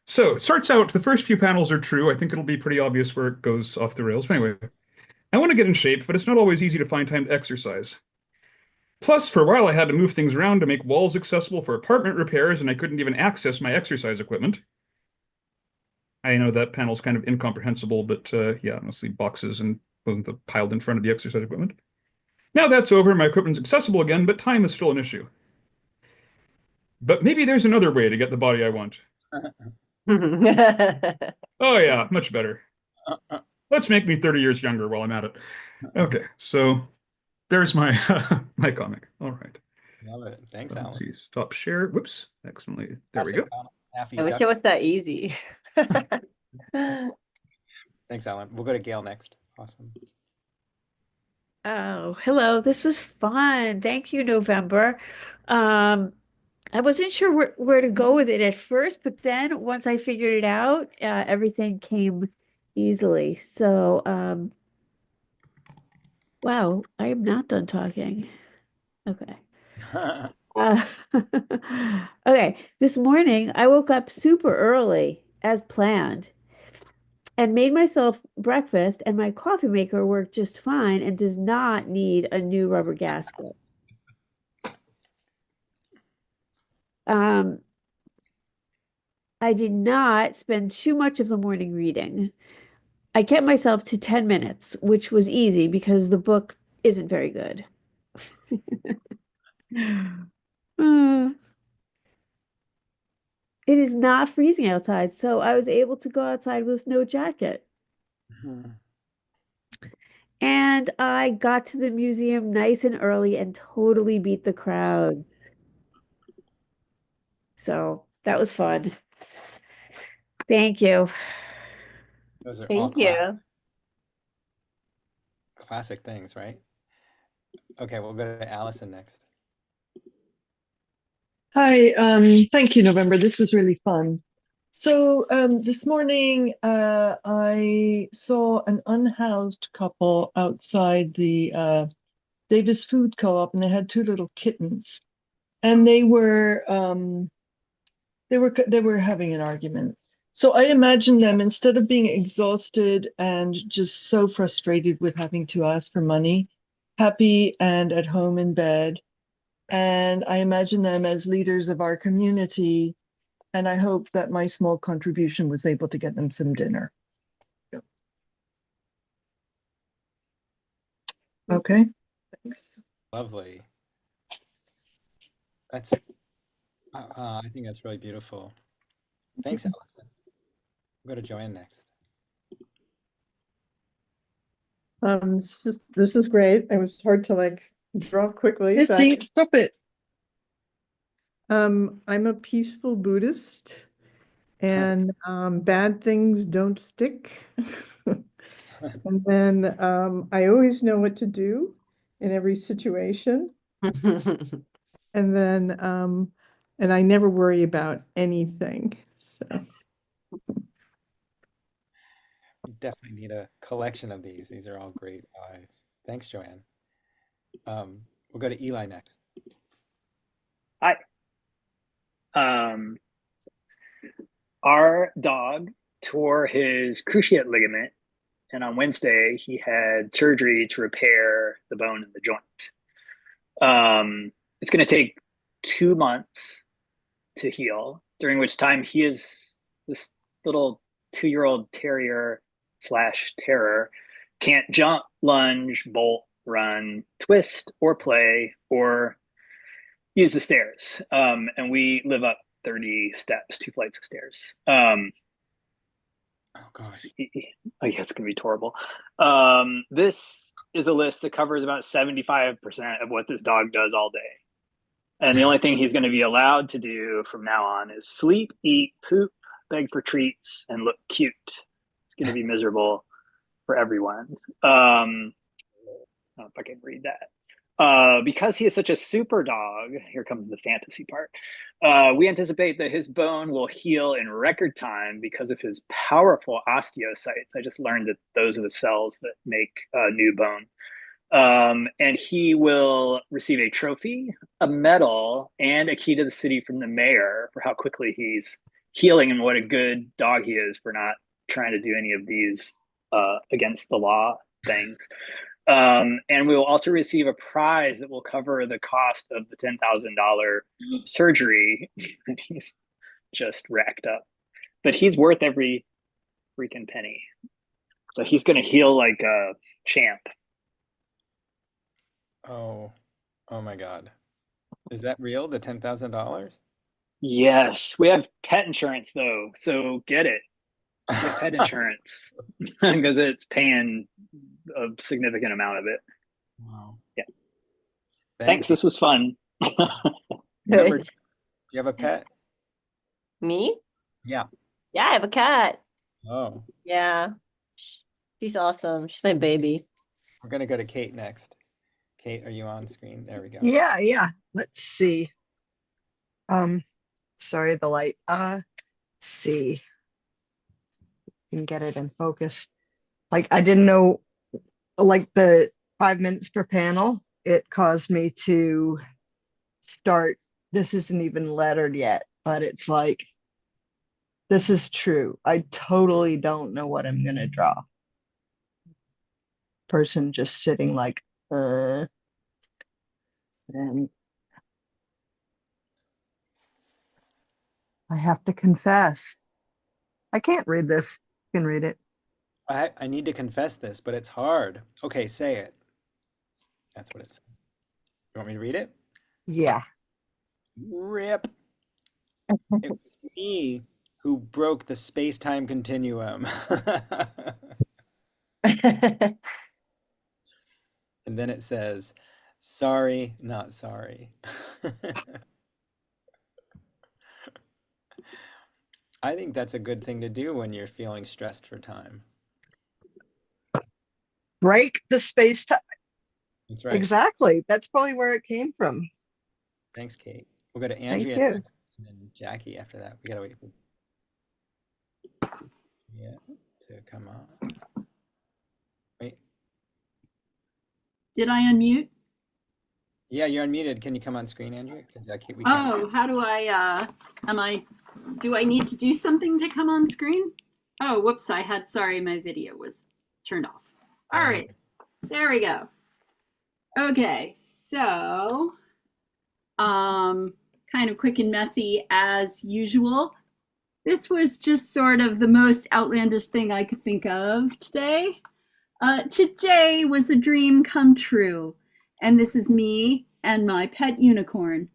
so it starts out, the first few panels are true. I think it'll be pretty obvious where it goes off the rails. But anyway, I want to get in shape, but it's not always easy to find time to exercise. Plus, for a while, I had to move things around to make walls accessible for apartment repairs, and I couldn't even access my exercise equipment. I know that panel's kind of incomprehensible, but yeah, mostly boxes and wasn't piled in front of the exercise equipment. Now that's over, my equipment's accessible again, but time is still an issue. But maybe there's another way to get the body I want. Oh yeah, much better. Let's make me 30 years younger while I'm at it. Okay, so there's my my comic. All right. Love it. Thanks, Let's Alan. see. Stop share. Whoops. Accidentally. There we Pass it go. down after I you wish duck. it was that easy. Thanks, Alan. We'll go to Gail next. Awesome. Oh, hello. This was fun. Thank you, November. Um, I wasn't sure where to go with it at first, but then once I figured it out, everything came easily. So, wow, I am not done talking. Okay. Uh, okay. This morning I woke up super early as planned. and made myself breakfast, and my coffee maker worked just fine and does not need a new rubber gasket. I did not spend too much of the morning reading. I kept myself to 10 minutes, which was easy because the book isn't very good. Uh, it is not freezing outside, so I was able to go outside with no jacket. Mhm. And I got to the museum nice and early and totally beat the crowds. So that was fun. Thank you. Those are all Thank you. classic things, right? Okay, we'll go to Allison next. Hi, thank you, November. This was really fun. So this morning I saw an unhoused couple outside the Davis Food Co-op, and they had two little kittens, and they were having an argument. So I imagine them, instead of being exhausted and just so frustrated with having to ask for money, happy and at home in bed. And I imagine them as leaders of our community. And I hope that my small contribution was able to get them some dinner. Okay, thanks. Lovely. That's, I think that's really beautiful. Thanks, Allison. We'll go to Joanne next. This is great. It was hard to like draw quickly, but Missy, stop it. I'm a peaceful Buddhist, and bad things don't stick. And then I always know what to do in every situation, and then and I never worry about anything. So We definitely need a collection of these. These are all great eyes. Thanks, Joanne. We'll go to Eli next. Hi. Um, our dog tore his cruciate ligament, and on Wednesday he had surgery to repair the bone in the joint. It's going to take 2 months to heal, during which time he is this little 2-year-old terrier slash terror, can't jump, lunge, bolt, run, twist, or play, or use the stairs. And we live up 30 steps, 2 flights of stairs. Oh gosh. Oh yeah, it's gonna be horrible. This is a list that covers about 75% of what this dog does all day. And the only thing he's going to be allowed to do from now on is sleep, eat, poop, beg for treats, and look cute. It's going to be miserable for everyone. I don't know if I can read that. Because he is such a super dog, here comes the fantasy part. We anticipate that his bone will heal in record time because of his powerful osteocytes. I just learned that those are the cells that make new bone. And he will receive a trophy, a medal, and a key to the city from the mayor for how quickly he's healing and what a good dog he is for not trying to do any of these against the law things. And we will also receive a prize that will cover the cost of the $10,000 surgery that he's just racked up. But he's worth every freaking penny. So he's going to heal like a champ. Oh my God. Is that real? The $10,000? Yes, we have pet insurance though, so get it. Get pet insurance because it's paying a significant amount of it. Wow. Yeah. Thanks. Thanks. This was fun. Remember, do you have a pet? Me? Yeah. Yeah, I have a cat. Oh, Yeah. She's awesome. She's my baby. we're gonna go to Kate next. Kate, are you on screen? There we go. Yeah. Let's see. Sorry, the light. Let's see. You can get it in focus. Like I didn't know, like the 5 minutes per panel, it caused me to start. This isn't even lettered yet, but it's like This is true. I totally don't know what I'm gonna draw. Person just sitting like, and I have to confess, I can't read this. You can read it. I need to confess this, but it's hard. Okay, say it. That's what it says. You want me to read it? Yeah. Rip. It was me who broke the space-time continuum. And then it says, sorry, not sorry. I think that's a good thing to do when you're feeling stressed for time. Break the space time. That's right. Exactly. That's probably where it came from. Thanks, Kate. We'll go to Thank Andrea you. next, and then Jackie after that. We gotta wait for to come on. Wait. Did I unmute? Yeah, you're unmuted. Can you come on screen, Andrea? Because we can't. Oh, how do do I need to do something to come on screen? Oh, whoops, sorry, my video was turned off. All right, there we go. Okay, so, kind of quick and messy as usual. This was just sort of the most outlandish thing I could think of today. Today was a dream come true, and this is me and my pet unicorn.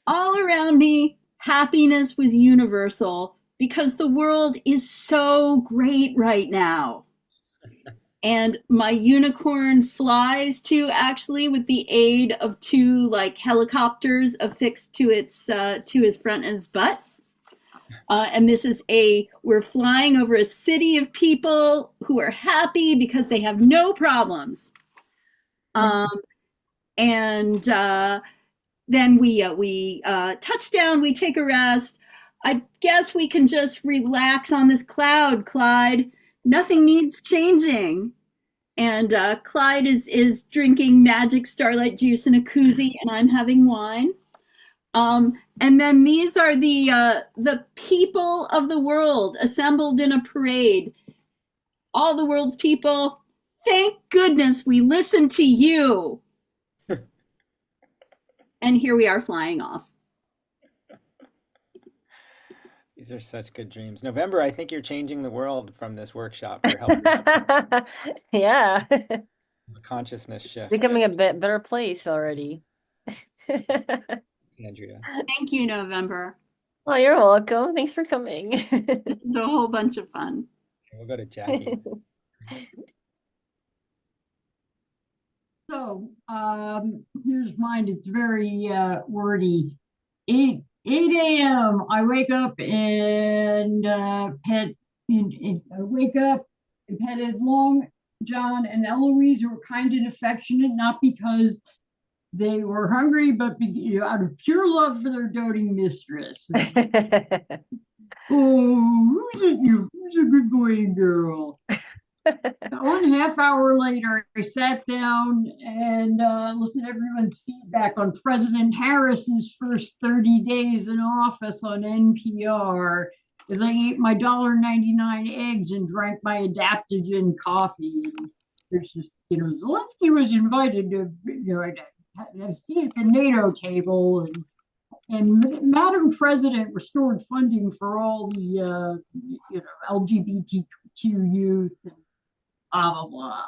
All around me, happiness was universal because the world is so great right now. And my unicorn flies too, actually, with the aid of two like helicopters affixed to its to his front and his butt. And this is we're flying over a city of people who are happy because they have no problems. And then we touch down, we take a rest. I guess we can just relax on this cloud, Clyde. Nothing needs changing. And Clyde is drinking magic starlight juice in a koozie, and I'm having wine. And then these are the people of the world assembled in a parade. All the world's people, thank goodness we listened to you. And here we are flying off. These are such good dreams. November, I think you're changing the world from this workshop for helping Yeah. the consciousness shift. Becoming a better place already. Thanks, Andrea. Thank you, November. Oh, you're welcome. Thanks for coming. This is a whole bunch of fun. We'll go to Jackie. So, here's mine. It's very wordy. 8 a.m. I wake up and I wake up and petted Long John and Eloise, who were kind and affectionate, not because they were hungry, but out of pure love for their doting mistress. Oh, who's a good boy and girl? 1.5 hours later, I sat down and listened to everyone's feedback on President Harris's first 30 days in office on NPR as I ate my $1.99 eggs and drank my adaptogen coffee. And there's just, Zelensky was invited to, have a seat at the NATO table, and Madam President restored funding for all the, LGBTQ youth and blah, blah,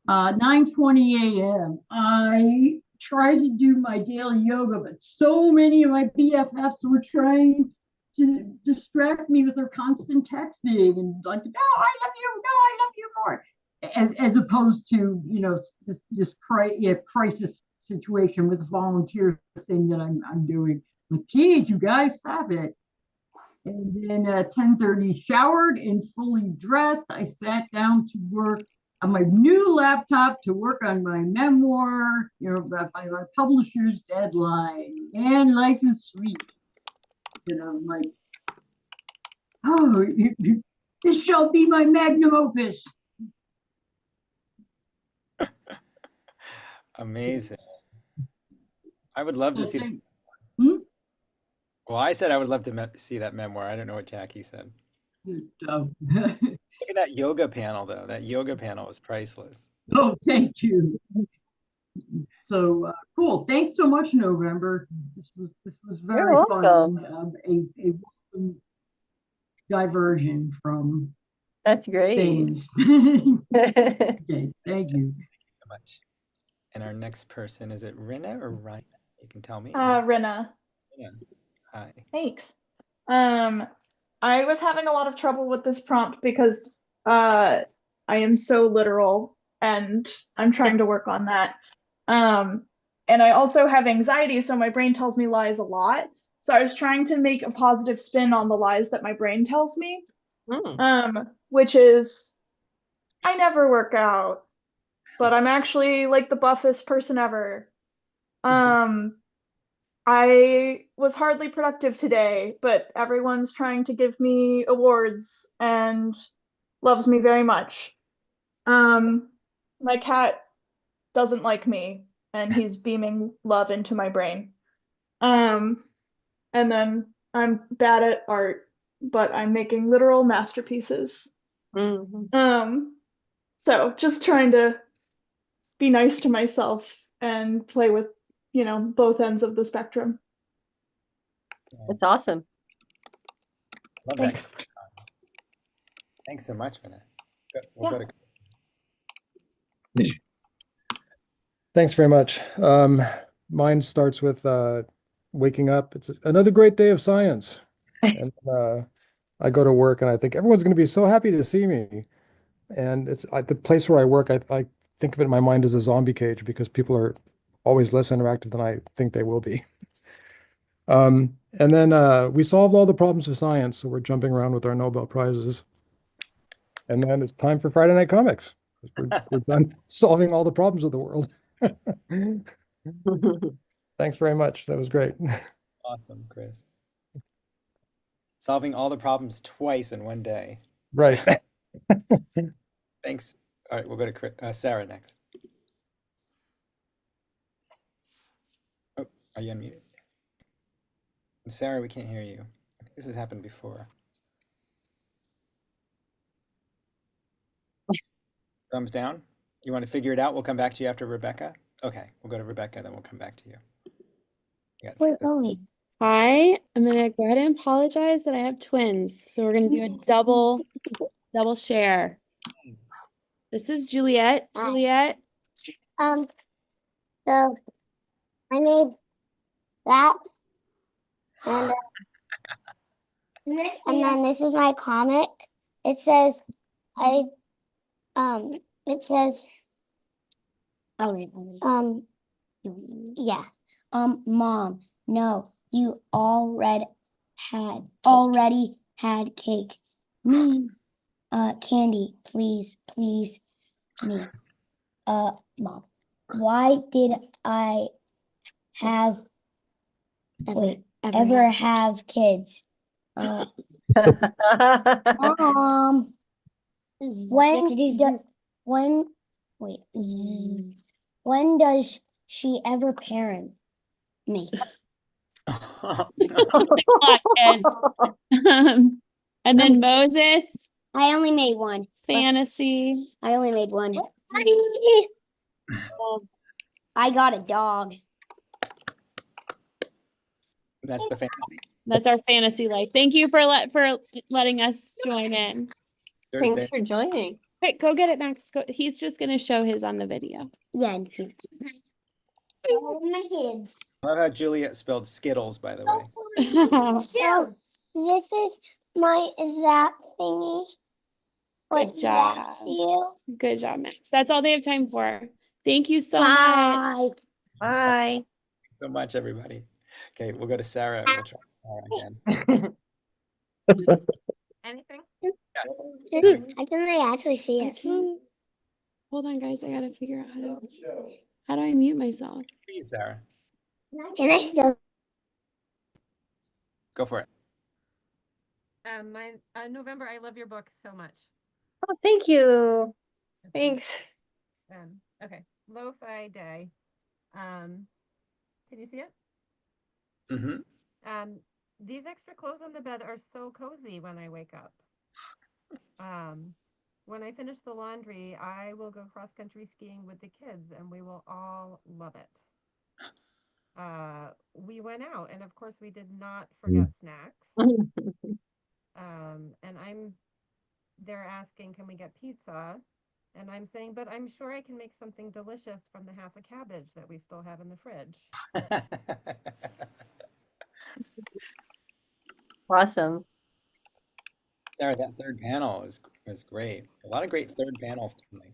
blah. 9:20 a.m. I tried to do my daily yoga, but so many of my BFFs were trying to distract me with their constant texting and like, no, I love you, no, I love you more. As opposed to, this crisis situation with the volunteer thing that I'm doing. Like, geez, you guys, stop it. And then at 10:30, showered and fully dressed, I sat down to work on my new laptop to work on my memoir, by my publisher's deadline. And life is sweet. I'm like, oh, this shall be my magnum opus. Amazing. I would love to see. Well, I said I would love to see that memoir. I don't know what Jackie said. Oh, Look at that yoga panel, though. That yoga panel is priceless. oh, thank you. So cool. Thanks so much, November. This was You're very fun welcome. and a welcome diversion from That's great. things. That's Okay, thank you. Thank you so much. And our next person, is it Rina or Ryan? You can tell me. Rinna, Rina. Hi. thanks. I was having a lot of trouble with this prompt because I am so literal and I'm trying to work on that. And I also have anxiety, so my brain tells me lies a lot. So I was trying to make a positive spin on the lies that my brain tells me, which is I never work out, but I'm actually like the buffest person ever. I was hardly productive today, but everyone's trying to give me awards and loves me very much. My cat doesn't like me, and he's beaming love into my brain. And then I'm bad at art, but I'm making literal masterpieces. So just trying to be nice to myself and play with, both ends of the spectrum. awesome. Love that. Thanks. Thanks so much, Rina. We'll go to Thanks very much. Mine starts with waking up. It's another great day of science. And I go to work and I think everyone's going to be so happy to see me. And it's the place where I work, I think of it in my mind as a zombie cage because people are always less interactive than I think they will be. And then we solved all the problems of science, so we're jumping around with our Nobel Prizes. And then it's time for Friday Night Comics. We're done solving all the problems of the world. Thanks very much. That was great. awesome, Chris. Solving all the problems twice in one day. Right. Thanks. All right, we'll go to Sarah next. Oh, are you unmuted? Sarah, we can't hear you. I think this has happened before. Thumbs down? You want to figure it out? We'll come back to you after Rebecca? Okay, we'll go to Rebecca, then we'll come back to you. We're going. Hi, I'm gonna go ahead and apologize that I have twins. So we're gonna do a double share. This is Juliet. Juliet. So I made that, and then this is my comic. It says it says yeah. Mom, no, you already had cake. Me, candy, please, me. Mom, why did I ever have kids? Mom, when does she ever parent me? And then Moses. I only made one. Fantasy. I only made one. I got a dog. That's the fantasy. That's our fantasy life. Thank you for letting us join in. Thanks for joining. Quick, go get it, Max. He's just gonna show his on the video. Yeah. My kids. I love how Juliet spelled Skittles, by the way. So this is my Zap thingy. Good job. You. Good job, Max. That's all they have time for. Thank you so Bye. much. Bye. Thanks so much, everybody. Okay, we'll go to Sarah. We'll try Sarah again. Anything? Yes. How can they actually see us? Hold on, guys. I gotta figure out how do I mute myself? For you, Sarah. Can I still? Go for it. November, I love your book so much. Oh, thank you. Thanks. Okay, Lo-Fi Day. Can you see it? Mm-hmm. these extra clothes on the bed are so cozy when I wake up. When I finish the laundry, I will go cross-country skiing with the kids and we will all love it. We went out and of course we did not forget snacks. And they're asking, can we get pizza? And I'm saying, but I'm sure I can make something delicious from the half a cabbage that we still have in the fridge. Awesome. Sarah, that third panel was great. A lot of great third panels tonight.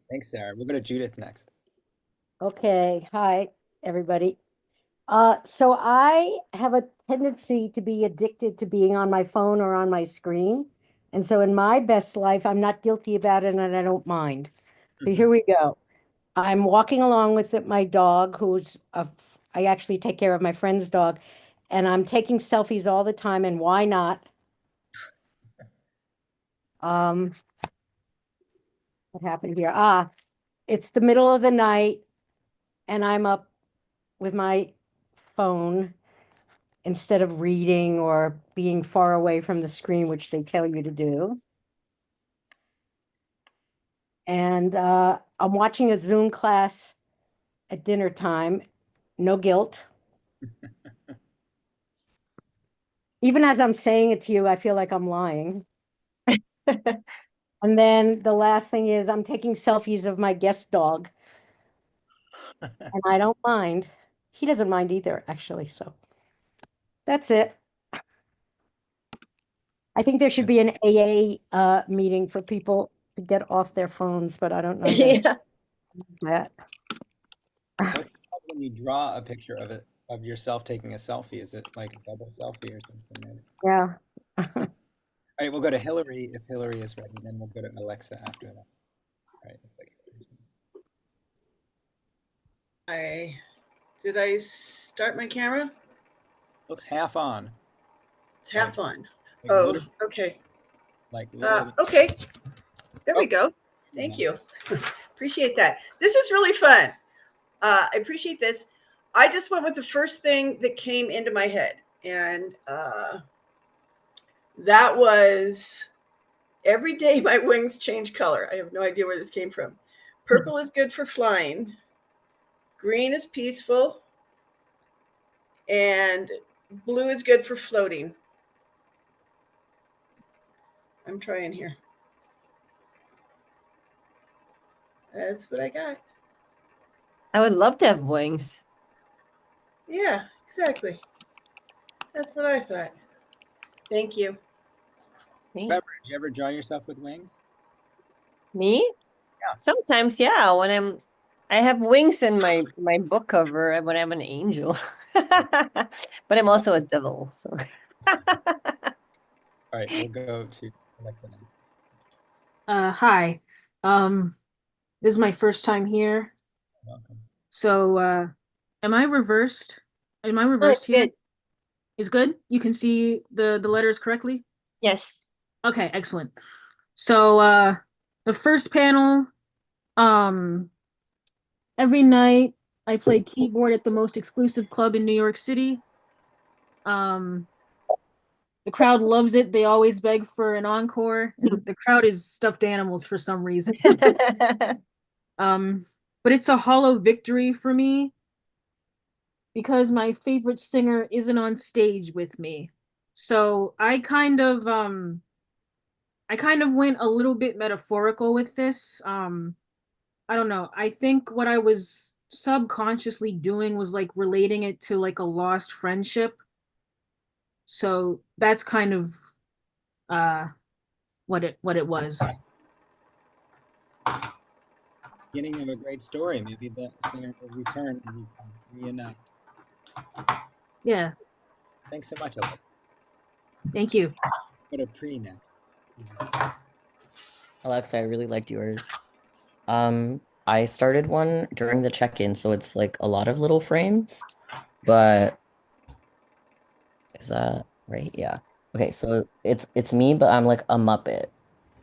Thanks, Sarah. We'll go to Judith next. Okay, hi, everybody. So I have a tendency to be addicted to being on my phone or on my screen. And so in my best life, I'm not guilty about it and I don't mind. So here we go. I'm walking along with my dog, I actually take care of my friend's dog, and I'm taking selfies all the time, and why not? What happened here? It's the middle of the night, and I'm up with my phone instead of reading or being far away from the screen, which they tell you to do. And I'm watching a Zoom class at dinner time. No guilt. Even as I'm saying it to you, I feel like I'm lying. And then the last thing is I'm taking selfies of my guest dog. And I don't mind. He doesn't mind either, actually. So that's it. I think there should be an AA meeting for people to get off their phones, but I don't know Yeah. that. What's it called when you draw a picture of yourself taking a selfie? Is it like a double selfie or something? Yeah. All right, we'll go to Hillary if Hillary is ready, then we'll go to Alexa after that. All right, looks like Hillary's ready. Did I start my camera? Looks half on. It's half on. Like Oh, literally, okay. like literally. Okay. There we go. Thank you. Appreciate that. This is really fun. I appreciate this. I just went with the first thing that came into my head, and that was every day my wings change color. I have no idea where this came from. Purple is good for flying. Green is peaceful. And blue is good for floating. I'm trying here. That's what I got. I would love to have wings. Yeah, exactly. That's what I thought. Thank you. Remember, did you ever draw yourself with wings? Me? Yeah. Sometimes, yeah. I have wings in my book cover when I'm an angel. But I'm also a devil, so. All right, we'll go to Alexa now. Hi. This is my first time here. Welcome. So am I reversed? Am I reversed here? Good. Is good? You can see the letters correctly? Yes. Okay, excellent. So the first panel, every night I play keyboard at the most exclusive club in New York City. The crowd loves it. They always beg for an encore, and the crowd is stuffed animals for some reason. But it's a hollow victory for me because my favorite singer isn't on stage with me. So I kind of went a little bit metaphorical with this. I don't know. I think what I was subconsciously doing was like relating it to like a lost friendship. So that's kind of what it was. Beginning of a great story. Maybe the singer will return and you can reunite. Yeah. Thanks so much, Alexa. Thank you. Go to Pre next. Alexa, I really liked yours. I started one during the check-in, so it's like a lot of little frames, but is that right? Yeah. Okay, so it's me, but I'm like a Muppet.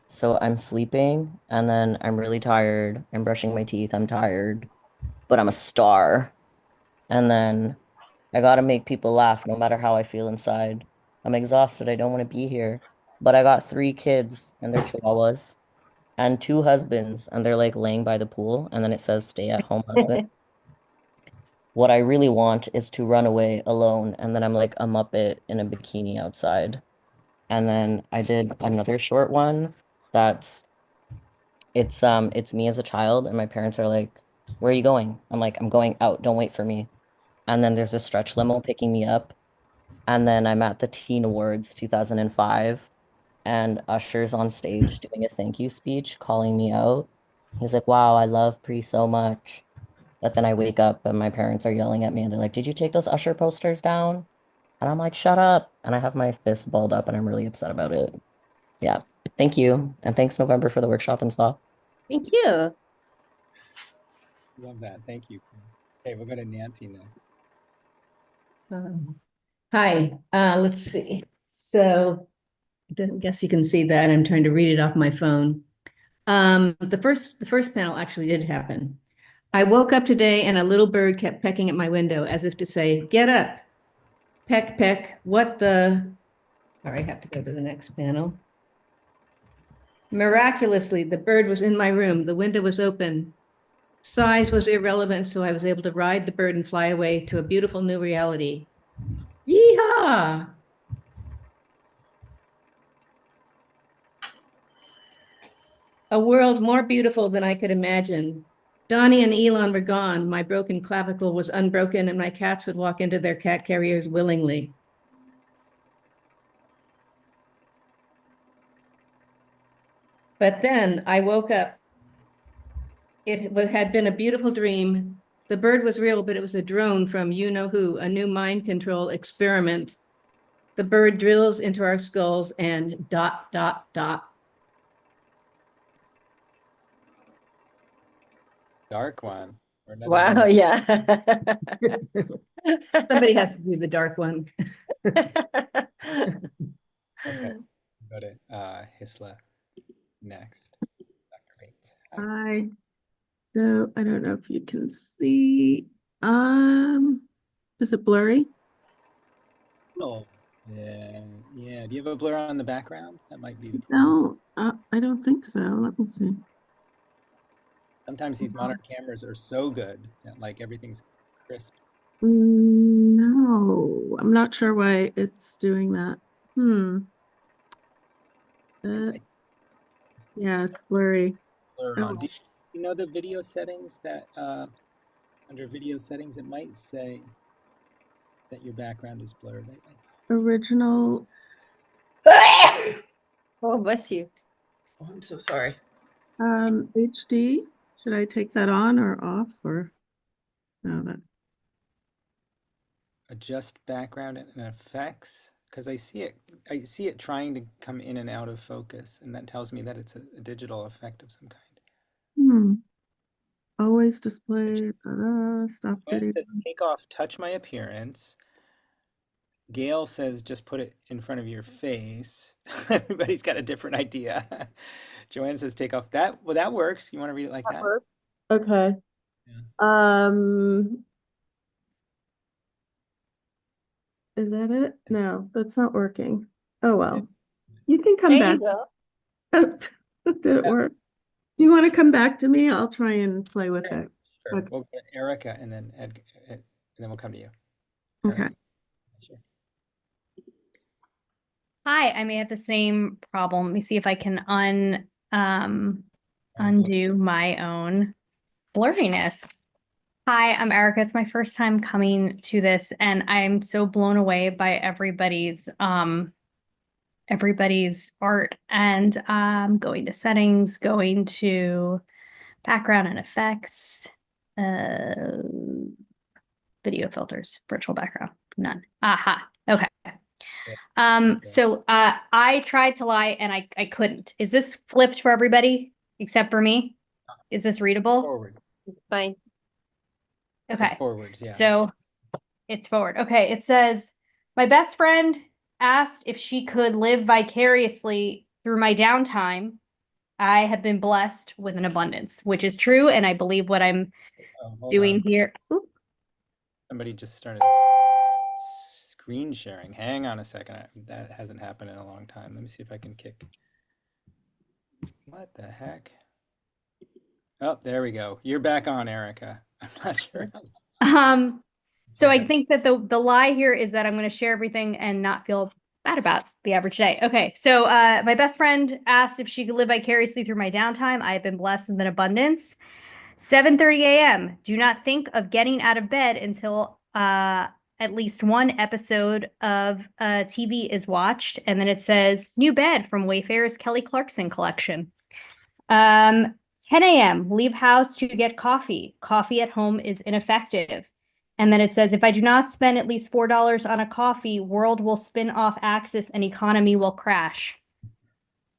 So I'm sleeping and then I'm really tired. I'm brushing my teeth, I'm tired, but I'm a star. And then I gotta make people laugh no matter how I feel inside. I'm exhausted. I don't want to be here. But I got 3 kids and they're chihuahuas and 2 husbands and they're like laying by the pool and then it says stay at home husband. What I really want is to run away alone and then I'm like a Muppet in a bikini outside. And then I did another short one that's it's me as a child and my parents are like, "Where are you going?" I'm like, "I'm going out. Don't wait for me." And then there's a stretch limo picking me up. And then I'm at the Teen Awards 2005 and Usher's on stage doing a thank you speech calling me out. He's like, "Wow, I love Pre so much." But then I wake up and my parents are yelling at me and they're like, "Did you take those Usher posters down?" And I'm like, "Shut up." And I have my fists balled up and I'm really upset about it. Yeah. Thank you. And thanks, November, for the workshop and stuff. Thank you. Love that. Thank you. Okay, we'll go to Nancy next. Hi, let's see. So I guess you can see that. I'm trying to read it off my phone. The first panel actually did happen. I woke up today and a little bird kept pecking at my window as if to say, "Get up." Peck, peck, what the? Sorry, I have to go to the next panel. Miraculously, the bird was in my room. The window was open. Size was irrelevant, so I was able to ride the bird and fly away to a beautiful new reality. Yeehaw! A world more beautiful than I could imagine. Donnie and Elon were gone. My broken clavicle was unbroken, and my cats would walk into their cat carriers willingly. But then I woke up. Had been a beautiful dream. The bird was real, but it was a drone from you know who, a new mind control experiment. The bird drills into our skulls and ... Dark one. Or another Wow, one. yeah. Somebody has to do the dark one. Okay, go to Hisla next. Dr. Bates. Hi. So I don't know if you can see. Is it blurry? Oh, yeah, yeah. Do you have a blur on the background? That might be the problem. No, I don't think so. Let me see. Sometimes these modern cameras are so good that like everything's crisp. No, I'm not sure why it's doing that. Yeah, it's blurry. Blur Oh, on. Do you know the video settings that under video settings it might say that your background is blurred? original. Oh, bless you. Oh, I'm so sorry. HD. Should I take that on or off or no? That Adjust background and effects because I see it trying to come in and out of focus, and that tells me that it's a digital effect of some kind. Always display. Stop Gwen video. says, take off touch my appearance. Gail says just put it in front of your face. Everybody's got a different idea. Joanne says take off that. Well, that works. You want to read it like that? Okay. Is that it? No, that's not working. Oh well. You can come There back. you go. Did it work? Do you want to come back to me? I'll try and play with it. Sure. Okay. We'll go to Erica and then and then we'll come to you. Okay. Erica. Sure. Hi, I may have the same problem. Let me see if I can undo my own blurriness. Hi, I'm Erica. It's my first time coming to this, and I'm so blown away by everybody's art. And going to settings, going to background and effects, video filters, virtual background, none. Aha. Okay. So I tried to lie and I couldn't. Is this flipped for everybody except for me? Is this readable? Forward. Fine. It's Okay. forwards, yeah. So it's forward. Okay. It says, my best friend asked if she could live vicariously through my downtime. I have been blessed with an abundance, which is true. And I believe what I'm Oh, hold doing on. here. Somebody just started. screen sharing. Hang on a second. That hasn't happened in a long time. Let me see if I can kick. What the heck? Oh, there we go. You're back on, Erica. I'm not sure. So I think that the lie here is that I'm going to share everything and not feel bad about the average day. Okay, so my best friend asked if she could live vicariously through my downtime. I have been blessed with an abundance. 7:30 a.m. Do not think of getting out of bed until at least one episode of TV is watched, and then it says new bed from Wayfair's Kelly Clarkson collection. 10 a.m. Leave house to get coffee. Coffee at home is ineffective. And then it says, if I do not spend at least $4 on a coffee, world will spin off axis and economy will crash.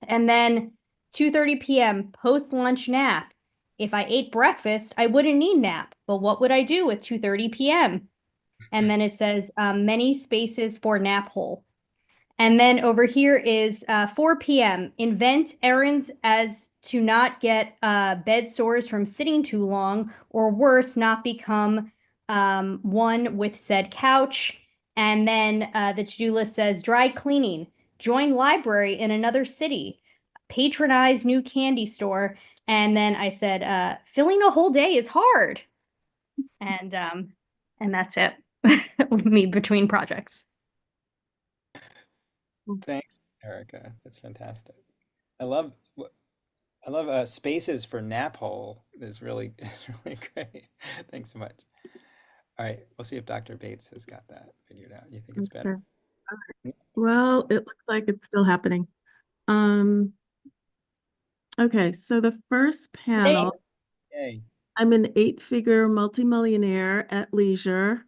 And then 2:30 p.m. post-lunch nap. If I ate breakfast, I wouldn't need nap. But what would I do with 2:30 p.m.? And then it says many spaces for nap hole. And then over here is 4 p.m. Invent errands as to not get bed sores from sitting too long, or worse, not become one with said couch. And then the to-do list says dry cleaning, join library in another city, patronize new candy store. And then I said, filling a whole day is hard. And that's it. Me between projects. Thanks, Erica. That's fantastic. I love spaces for nap hole is really great. Thanks so much. All right, we'll see if Dr. Bates has got that figured out. You think it's better? Okay. All right. Well, it looks like it's still happening. Okay, so the first panel, Yay. I'm an 8-figure multimillionaire at leisure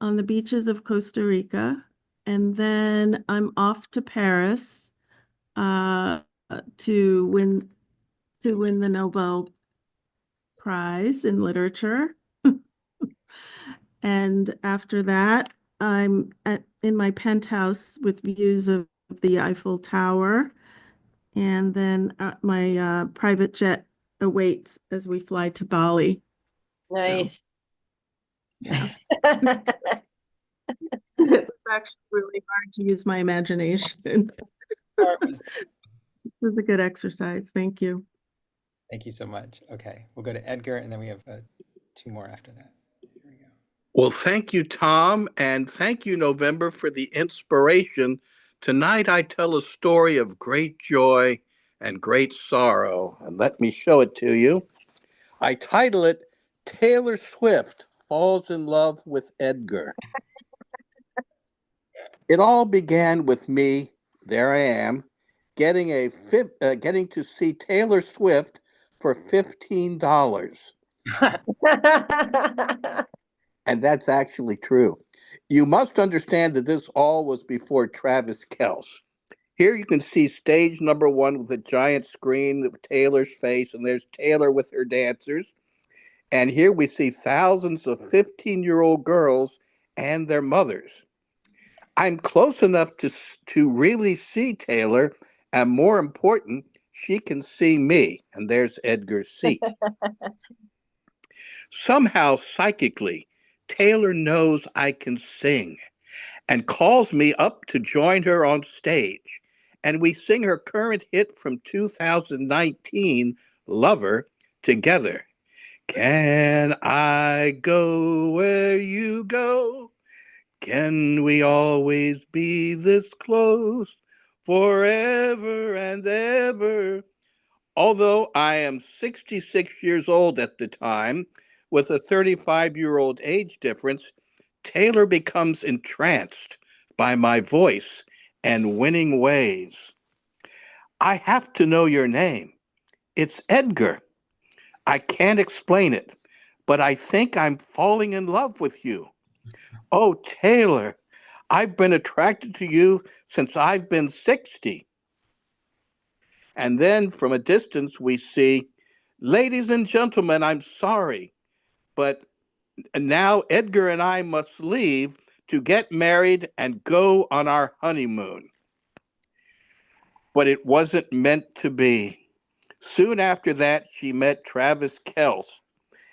on the beaches of Costa Rica. And then I'm off to Paris to win the Nobel Prize in Literature. And after that, I'm in my penthouse with views of the Eiffel Tower. And then my private jet awaits as we fly to Bali. Nice. Yeah. It's actually really hard to use my imagination. This was a good exercise. Thank you. Thank you so much. Okay, we'll go to Edgar, and then we have 2 more after that. Well, thank you, Tom, and thank you, November, for the inspiration. Tonight I tell a story of great joy and great sorrow, and let me show it to you. I title it Taylor Swift Falls in Love with Edgar. It all began with me, there I am, getting to see Taylor Swift for $15. And that's actually true. You must understand that this all was before Travis Kelce. Here you can see stage number 1 with a giant screen of Taylor's face, and there's Taylor with her dancers. And here we see thousands of 15-year-old girls and their mothers. I'm close enough to really see Taylor, and more important, she can see me. And there's Edgar's seat. Somehow, psychically, Taylor knows I can sing and calls me up to join her on stage. And we sing her current hit from 2019, Lover, together. Can I go where you go? Can we always be this close forever and ever? Although I am 66 years old at the time, with a 35-year-old age difference, Taylor becomes entranced by my voice and winning ways. I have to know your name. It's Edgar. I can't explain it, but I think I'm falling in love with you. Oh, Taylor, I've been attracted to you since I've been 60. And then from a distance, we see, ladies and gentlemen, I'm sorry, but now Edgar and I must leave to get married and go on our honeymoon. But it wasn't meant to be. Soon after that, she met Travis Kelce,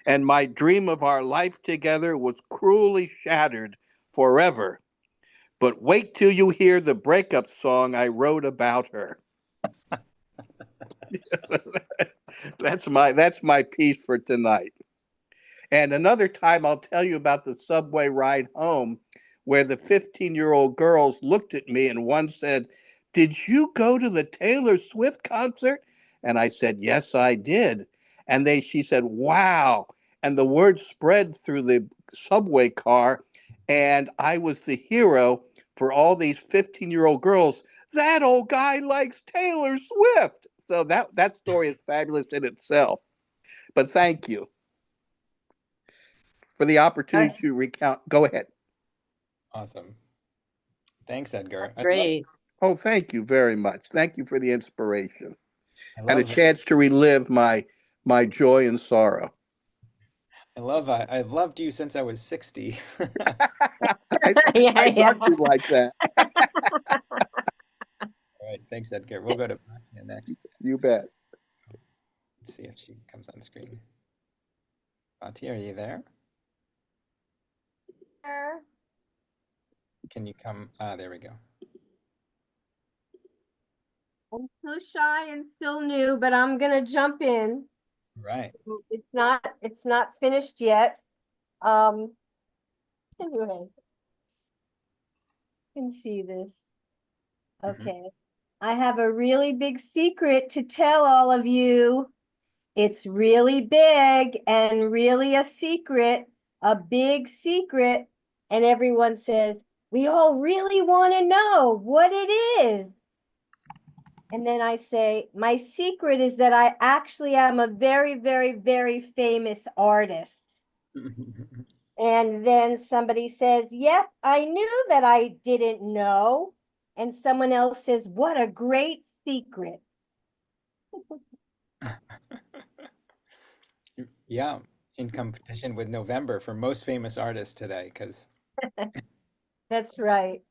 and my dream of our life together was cruelly shattered forever. But wait till you hear the breakup song I wrote about her. That's my piece for tonight. And another time I'll tell you about the subway ride home where the 15-year-old girls looked at me and one said, "Did you go to the Taylor Swift concert?" And I said, "Yes, I did." And she said, "Wow." And the word spread through the subway car, and I was the hero for all these 15-year-old girls. That old guy likes Taylor Swift. So that story is fabulous in itself. But thank you for the opportunity to recount. Go ahead. Awesome. Thanks, Edgar. Great. Oh, thank you very much. Thank you for the inspiration and a love that. chance to relive my joy and sorrow. I've loved you since I was 60. I thought you'd like that. All right, thanks, Edgar. We'll go to Batia next. You bet. Let's see if she comes on screen. Batia, are you there? Can you come? There we go. I'm so shy and still new, but I'm gonna jump in. Right. It's not finished yet. Anyway, you can see this. Okay. I have a really big secret to tell all of you. It's really big and really a secret, a big secret. And everyone says, we all really want to know what it is. And then I say, my secret is that I actually am a very, very, very famous artist. And then somebody says, yep, I knew that I didn't know. And someone else says, what a great secret. Yeah, in competition with November for most famous artist today, because That's right.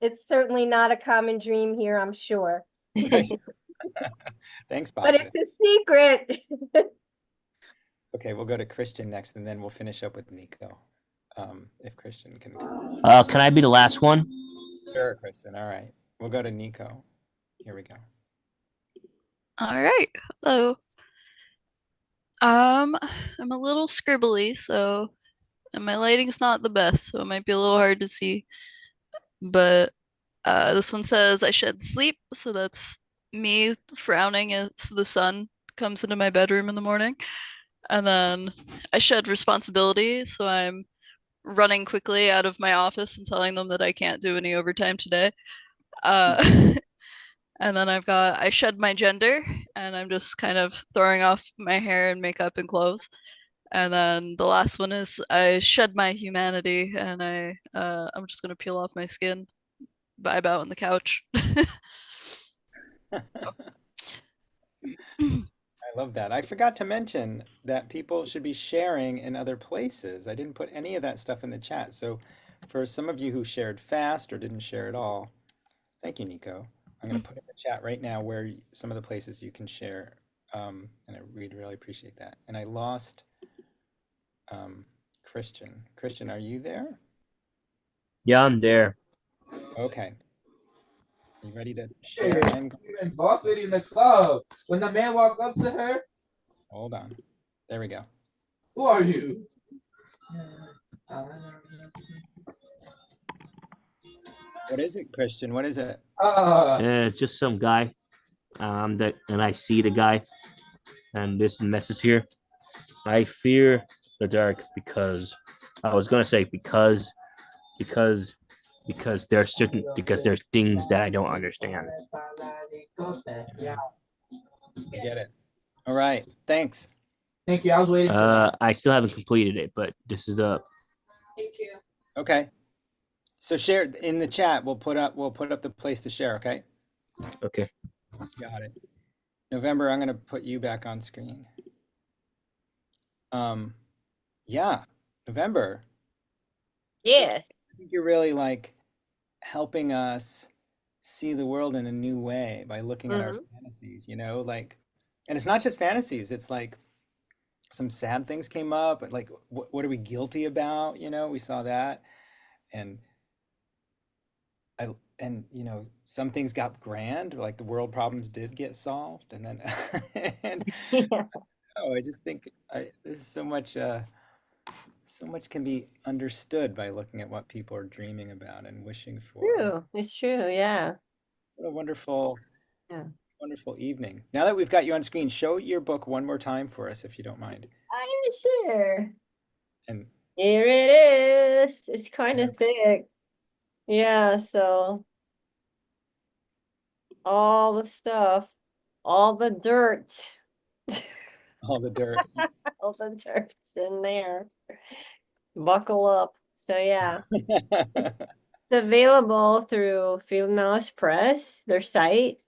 It's certainly not a common dream here, I'm sure. thanks, Bob. But it's a secret. Okay, we'll go to Christian next, and then we'll finish up with Nico. If Christian can. Can I be the last one? Sure, Christian. All right, we'll go to Nico. Here we go. All right. Hello. I'm a little scribbly, and my lighting's not the best, so it might be a little hard to see. But this one says I shed sleep, so that's me frowning as the sun comes into my bedroom in the morning. And then I shed responsibility, so I'm running quickly out of my office and telling them that I can't do any overtime today. And then I shed my gender, and I'm just kind of throwing off my hair and makeup and clothes. And then the last one is I shed my humanity, and I'm just gonna peel off my skin, vibe out on the couch. I love that. I forgot to mention that people should be sharing in other places. I didn't put any of that stuff in the chat. So for some of you who shared fast or didn't share at all, thank you, Nico. I'm going to put in the chat right now where some of the places you can share. And we'd really appreciate that. And I lost Christian. Christian, are you there? Yeah, I'm there. Okay. You ready to share? I'm boss lady in the club. When the man walked up to her, hold on. There we go. who are you? What is it, Christian? What is it? It's just some guy. And I see the guy, and this message here. I fear the dark because I was gonna say because there's things that I don't understand. I get it. All right. Thanks. Thank you. I was waiting for that. I still haven't completed it, but this is the. Thank you. Okay. So share in the chat. We'll put up the place to share. Okay. Okay. Got it. November, I'm going to put you back on screen. Yeah, November. Yes. I think you're really like helping us see the world in a new way by looking at our fantasies, like, and it's not just fantasies. It's like some sad things came up, but like, what are we guilty about? We saw that. and you know, some things got grand, like the world problems did get solved, and then and Yeah. oh, I just think there's so much can be understood by looking at what people are dreaming about and wishing for. True. It's true. Yeah. What a wonderful, Yeah. wonderful evening. Now that we've got you on screen, show your book one more time for us, if you don't mind. I'm sure. And Here it is. It's kind of thick. Yeah, so all the stuff, all the dirt. all the dirt. All the dirt's in there. Buckle up. So yeah. It's available through Field Mouse Press, their site,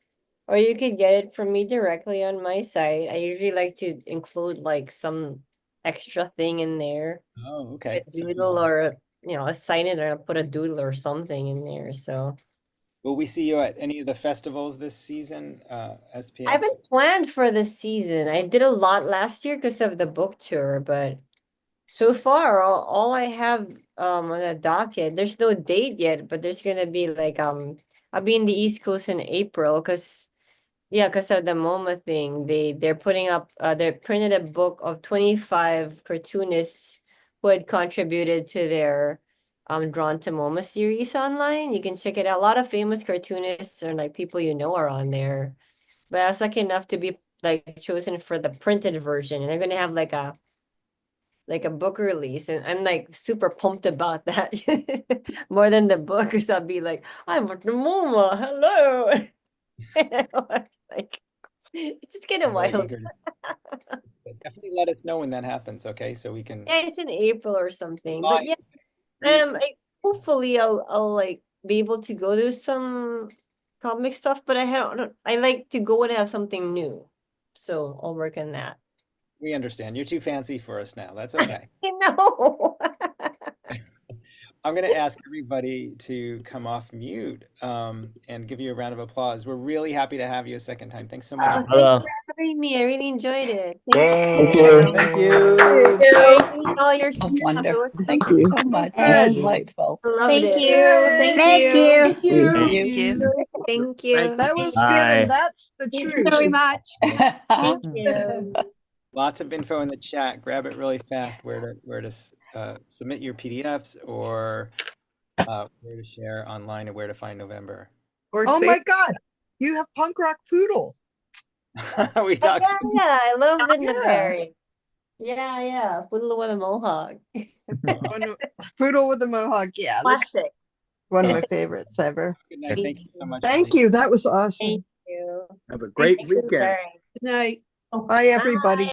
or you could get it from me directly on my site. I usually like to include like some extra thing in there. Oh, okay. A doodle or, you know, assign it or put a doodle or something in there. So Will we see you at any of the festivals this season, I SPX? haven't planned for the season. I did a lot last year because of the book tour, but so far all I have on the docket, there's no date yet, but there's gonna be like I'll be in the East Coast in April because of the MoMA thing. They're putting up they printed a book of 25 cartoonists who had contributed to their Drawn to MoMA series online. You can check it out. A lot of famous cartoonists or like people you know are on there. But I was lucky enough to be like chosen for the printed version, and they're gonna have like a book release, and I'm like super pumped about that more than the book, because I'll be like, I'm at the MoMA, hello. Like, it's just kind of I'm very wild. eager to definitely let us know when that happens, okay? So we can. Yeah, it's in April or something. But yeah, hopefully I'll like be able to go to some comic stuff, but I like to go and have something new. So I'll work on that. We understand. You're too fancy for us now. That's okay. I know. I'm going to ask everybody to come off mute and give you a round of applause. We're really happy to have you a second time. Thanks so much. Thanks for having me. I really enjoyed it. Thank you. Thank you. All your Oh, stuff. It wonderful. was Thank so you so much. good. Delightful. Loved Thank it. you. Thank you. Thank you. Thank you. Thank you. That was good, and that's the truth. Very much. Thank you. Lots of info in the chat. Grab it really fast. Where to submit your PDFs, or where to share online, and where to find November. Oh my God, you have punk rock poodle. We talked. Yeah, I love Linda Berry. Yeah. Poodle with a mohawk. Poodle with a mohawk. Yeah, that's Classic. one of my favorites ever. Good night. Thank you so much. Thank you. That was awesome. Thank you. Have a great Thank you, weekend. Barry. Good night. Bye, everybody.